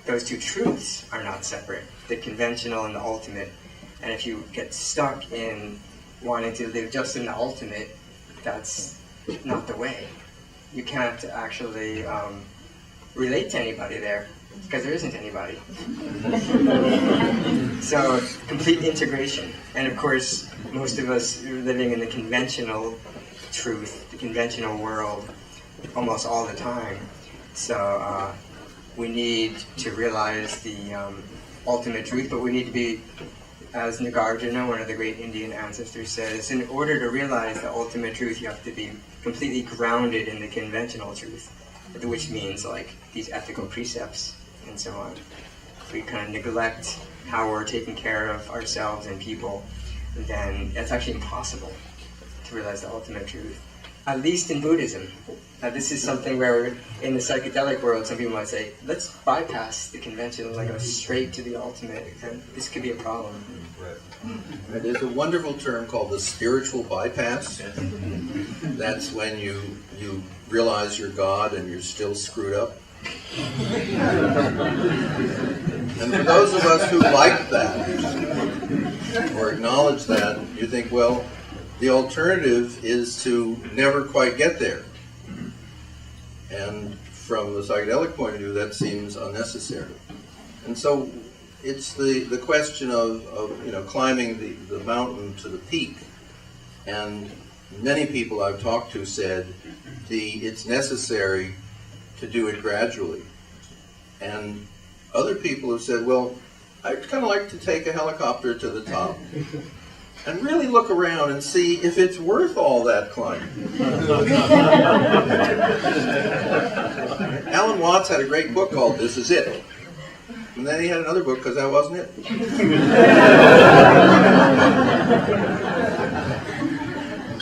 truths are not separate, the conventional and the ultimate. And if you get stuck in wanting to live just in the ultimate, that's not the way. You can't actually relate to anybody there, because there isn't anybody. So, complete integration. And of course, most of us are living in the conventional truth, the conventional world, almost all the time. So, we need to realize the ultimate truth, but we need to be, as Nagarjuna, one of the great Indian ancestors, says, in order to realize the ultimate truth, you have to be completely grounded in the conventional truth, which means like these ethical precepts and so on. If we kind of neglect how we're taking care of ourselves and people, then it's actually impossible to realize the ultimate truth. At least in Buddhism. This is something where in the psychedelic world, some people might say, let's bypass the conventional and go straight to the ultimate, and this could be a problem. Right. There's a wonderful term called the spiritual bypass. That's when you realize you're God and you're still screwed up. And for those of us who like that, or acknowledge that, you think, well, the alternative is to never quite get there. And from the psychedelic point of view, that seems unnecessary. And so it's the question of climbing the mountain to the peak. And many people I've talked to said it's necessary to do it gradually. And other people have said, well, I'd kind of like to take a helicopter to the top and really look around and see if it's worth all that climbing. Alan Watts had a great book called This Is It. And then he had another book because that wasn't it.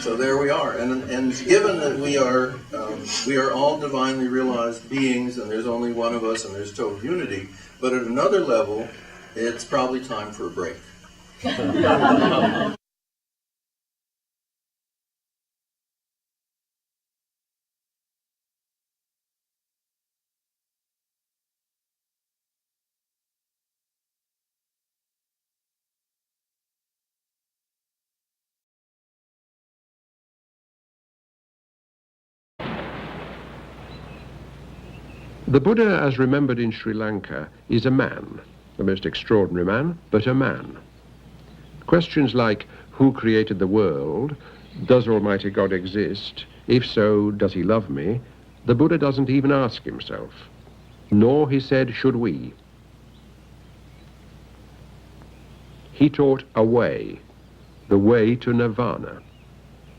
So there we are. And given that we are all divinely realized beings, and there's only one of us and there's total unity, but at another level, it's probably time for a break. The Buddha, as remembered in Sri Lanka, is a man, a most extraordinary man, but a man. Questions like, who created the world? Does Almighty God exist? If so, does he love me? The Buddha doesn't even ask himself. Nor, he said, should we. He taught a way, the way to nirvana.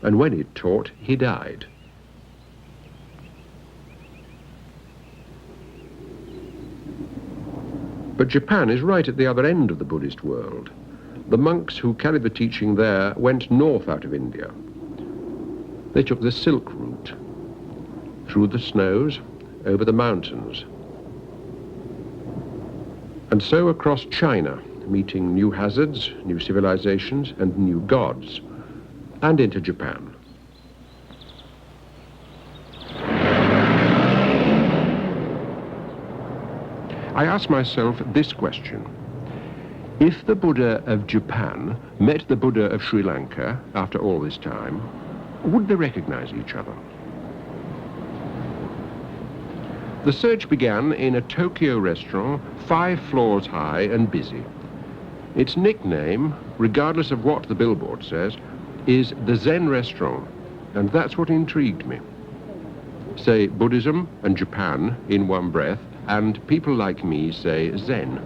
And when he taught, he died. But Japan is right at the other end of the Buddhist world. The monks who carried the teaching there went north out of India. They took the Silk Route, through the snows, over the mountains, and so across China, meeting new hazards, new civilizations, and new gods, and into Japan. I ask myself this question. If the Buddha of Japan met the Buddha of Sri Lanka after all this time, would they recognize each other? The search began in a Tokyo restaurant 5 floors high and busy. Its nickname, regardless of what the billboard says, is the Zen restaurant, and that's what intrigued me. Say Buddhism and Japan in one breath, and people like me say Zen.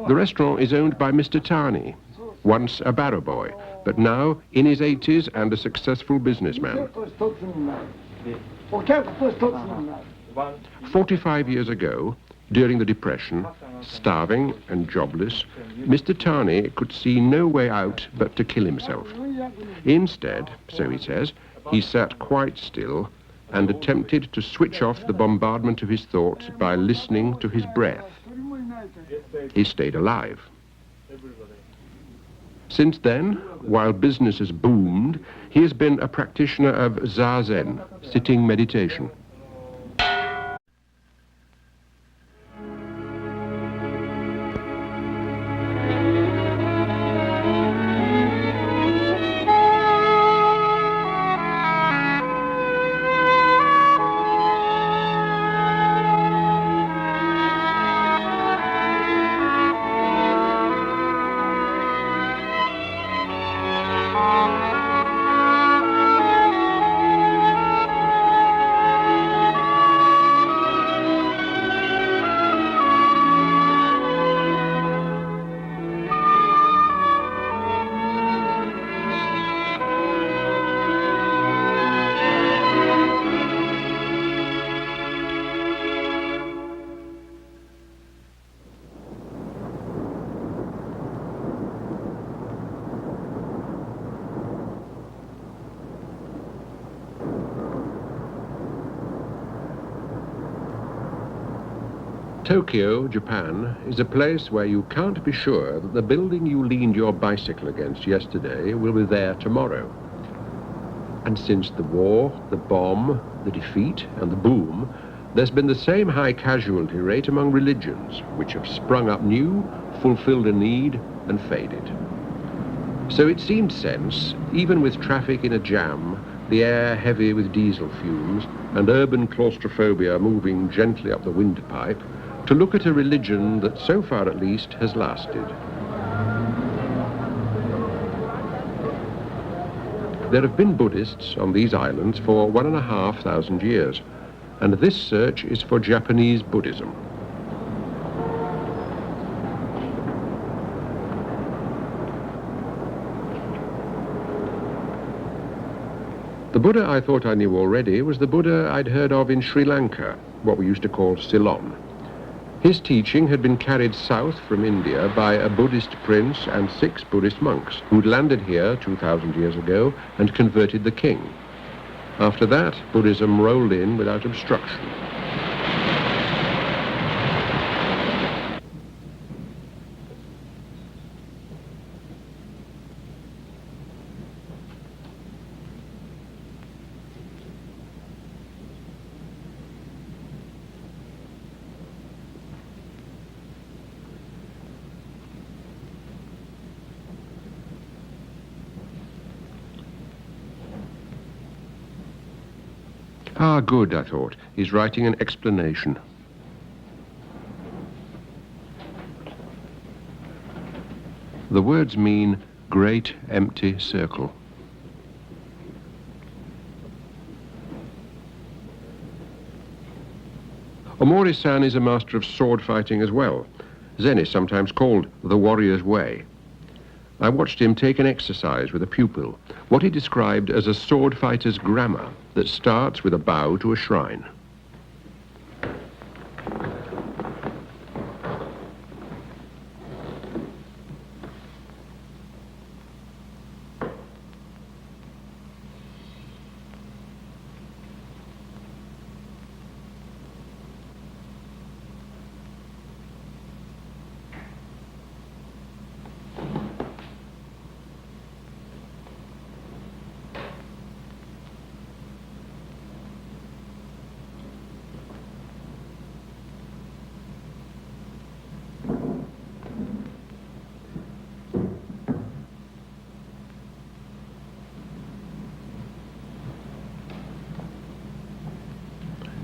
The restaurant is owned by Mr. Tani, once a barrow boy, but now in his 80s and a successful businessman. 45 years ago, during the Depression, starving and jobless, Mr. Tarney could see no way out but to kill himself. Instead, so he says, he sat quite still and attempted to switch off the bombardment of his thoughts by listening to his breath. He stayed alive. Since then, while business has boomed, he has been a practitioner of Zazen, sitting meditation. Tokyo, Japan, is a place where you can't be sure that the building you leaned your bicycle against yesterday will be there tomorrow. And since the war, the bomb, the defeat, and the boom, there's been the same high casualty rate among religions, which have sprung up new, fulfilled a need, and faded. So it seemed sense, even with traffic in a jam, the air heavy with diesel fumes, and urban claustrophobia moving gently up the windpipe, to look at a religion that, so far at least, has lasted. There have been Buddhists on these islands for 1,500 years, and this search is for Japanese Buddhism. The Buddha I thought I knew already was the Buddha I'd heard of in Sri Lanka, what we used to call Ceylon. His teaching had been carried south from India by a Buddhist prince and 6 Buddhist monks who'd landed here 2,000 years ago and converted the king. After that, Buddhism rolled in without obstruction. Ah, good, I thought. He's writing an explanation. The words mean great empty circle. Omori-san is a master of sword fighting as well. Zen is sometimes called the warrior's way. I watched him take an exercise with a pupil, what he described as a sword fighter's grammar that starts with a bow to a shrine.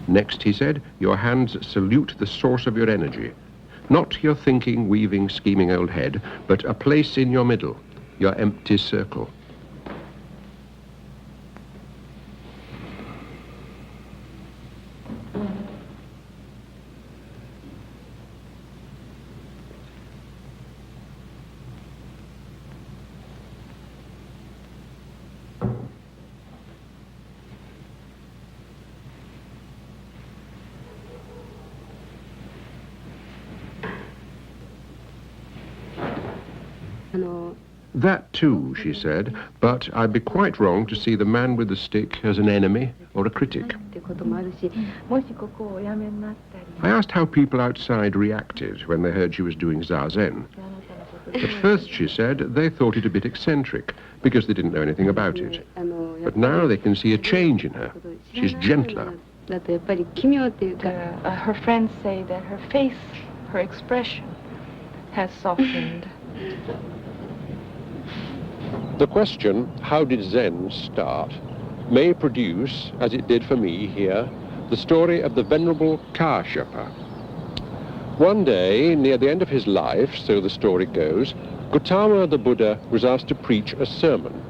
Next, he said, your hands salute the source of your energy. Not your thinking, weaving, scheming old head, but a place in your middle, your empty circle. That too, she said, but I'd be quite wrong to see the man with the stick as an enemy or a critic. I asked how people outside reacted when they heard she was doing Zazen. At first, she said, they thought it a bit eccentric because they didn't know anything about it. But now they can see a change in her. She's gentler. Her friends say that her face, her expression, has softened. The question, how did Zen start, may produce, as it did for me here, the story of the Venerable Kashyapa. One day, near the end of his life, so the story goes, Gautama the Buddha was asked to preach a sermon.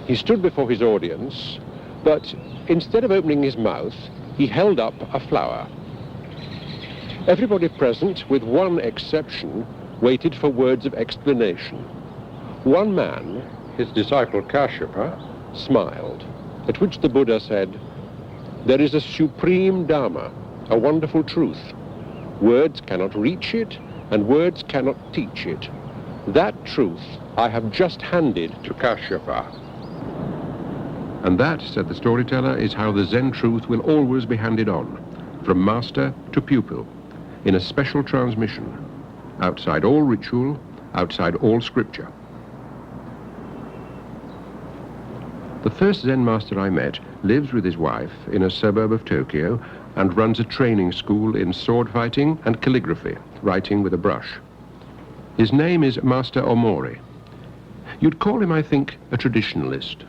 He stood before his audience, but instead of opening his mouth, he held up a flower. Everybody present, with one exception, waited for words of explanation. One man, his disciple Kashyapa, smiled, at which the Buddha said, "There is a supreme Dharma, a wonderful truth. Words cannot reach it, and words cannot teach it. That truth I have just handed to Kashyapa." And that, said the storyteller, is how the Zen truth will always be handed on, from master to pupil, in a special transmission, outside all ritual, outside all scripture. The first Zen master I met lives with his wife in a suburb of Tokyo and runs a training school in sword fighting and calligraphy, writing with a brush. His name is Master Omori. You'd call him, I think, a traditionalist.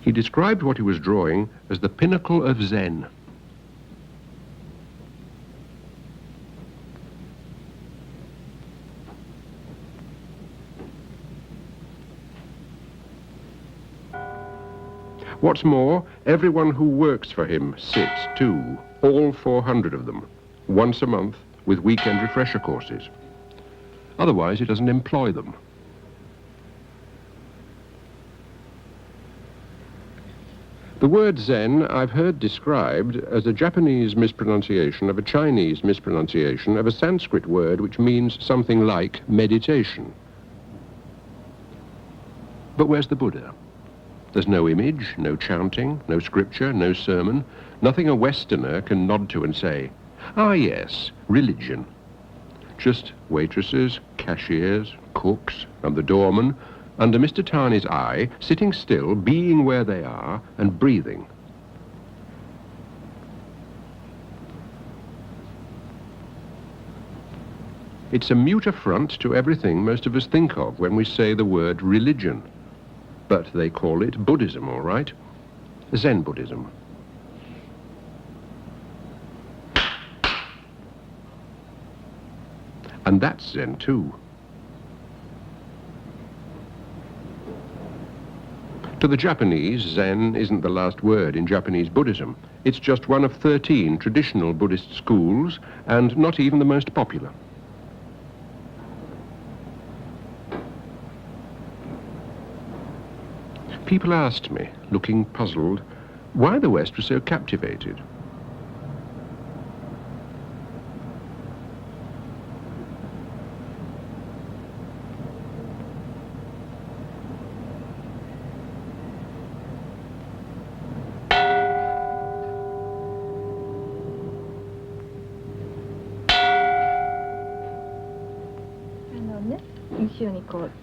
He described what he was drawing as the pinnacle of Zen. What's more, everyone who works for him sits too, all 400 of them, once a month with weekend refresher courses. Otherwise, he doesn't employ them. The word Zen I've heard described as a Japanese mispronunciation of a Chinese mispronunciation of a Sanskrit word which means something like meditation. But where's the Buddha? There's no image, no chanting, no scripture, no sermon, nothing a Westerner can nod to and say, "Ah yes, religion." Just waitresses, cashiers, cooks, and the doorman, under Mr. Tarney's eye, sitting still, being where they are, and breathing. It's a mute affront to everything most of us think of when we say the word religion. But they call it Buddhism, all right? Zen Buddhism. And that's Zen too. To the Japanese, Zen isn't the last word in Japanese Buddhism. It's just one of 13 traditional Buddhist schools, and not even the most popular. People asked me, looking puzzled, why the West was so captivated.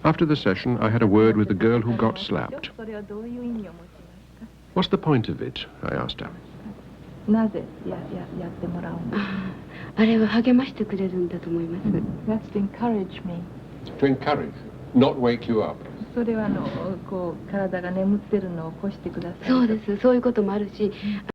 After the session, I had a word with the girl who got slapped. What's the point of it? I asked her. That's to encourage me. To encourage, not wake you up. それは体が眠ってるのを起こしてください。そうです。そういうこともあるし。